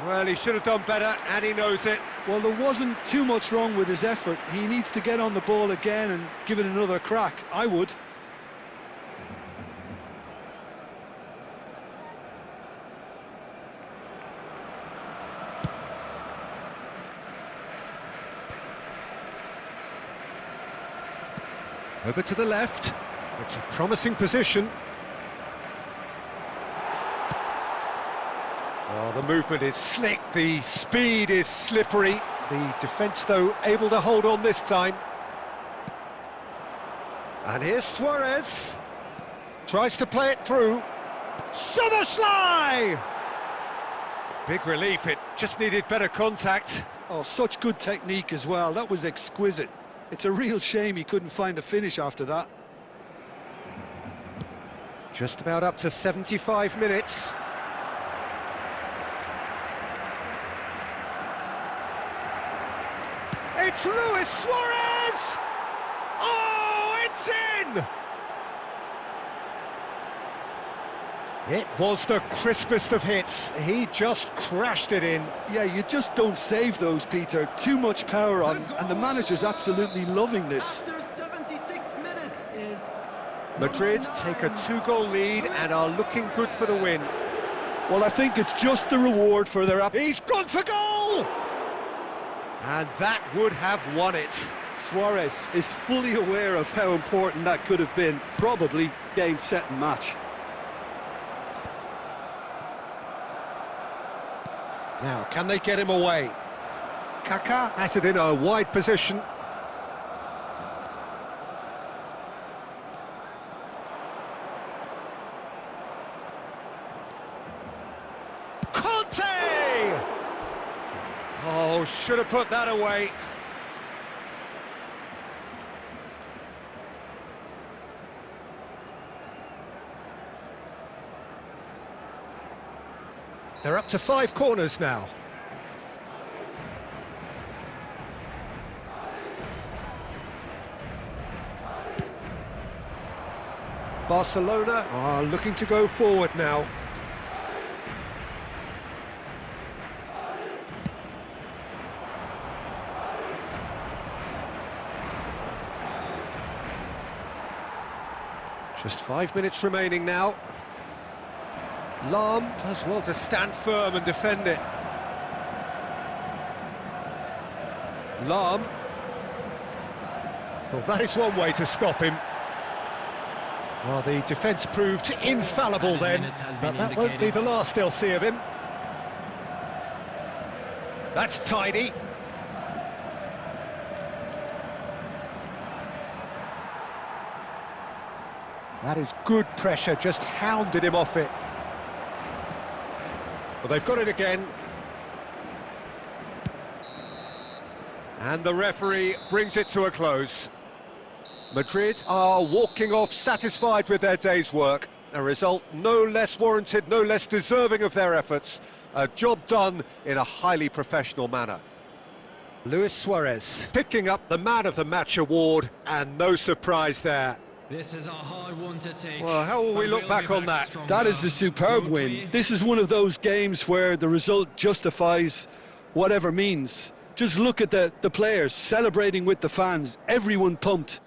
Well, he should have done better, and he knows it. Well, there wasn't too much wrong with his effort. He needs to get on the ball again and give it another crack. I would. Over to the left. It's a promising position. Oh, the movement is slick, the speed is slippery. The defence, though, able to hold on this time. And here's Suarez. Tries to play it through. Summerslide! Big relief, it just needed better contact. Oh, such good technique as well. That was exquisite. It's a real shame he couldn't find a finish after that. Just about up to 75 minutes. It's Luis Suarez! Oh, it's in! It was the crispest of hits. He just crashed it in. Yeah, you just don't save those, Peter. Too much power on, and the manager's absolutely loving this. After 76 minutes is... Madrid take a 2-goal lead and are looking good for the win. Well, I think it's just the reward for their... He's gone for goal! And that would have won it. Suarez is fully aware of how important that could have been. Probably game, set and match. Now, can they get him away? Kaká has it in a wide position. Oh, should have put that away. They're up to 5 corners now. Barcelona are looking to go forward now. Just 5 minutes remaining now. Lahm does well to stand firm and defend it. Lahm. Well, that is one way to stop him. Well, the defence proved infallible then, but that won't be the last they'll see of him. That's tidy. That is good pressure, just hounded him off it. Well, they've got it again. And the referee brings it to a close. Madrid are walking off satisfied with their day's work. A result no less warranted, no less deserving of their efforts. A job done in a highly professional manner. Luis Suarez picking up the Man of the Match award, and no surprise there. This is a hard one to take. Well, how will we look back on that? That is a superb win. This is one of those games where the result justifies whatever means. Just look at the players celebrating with the fans, everyone pumped.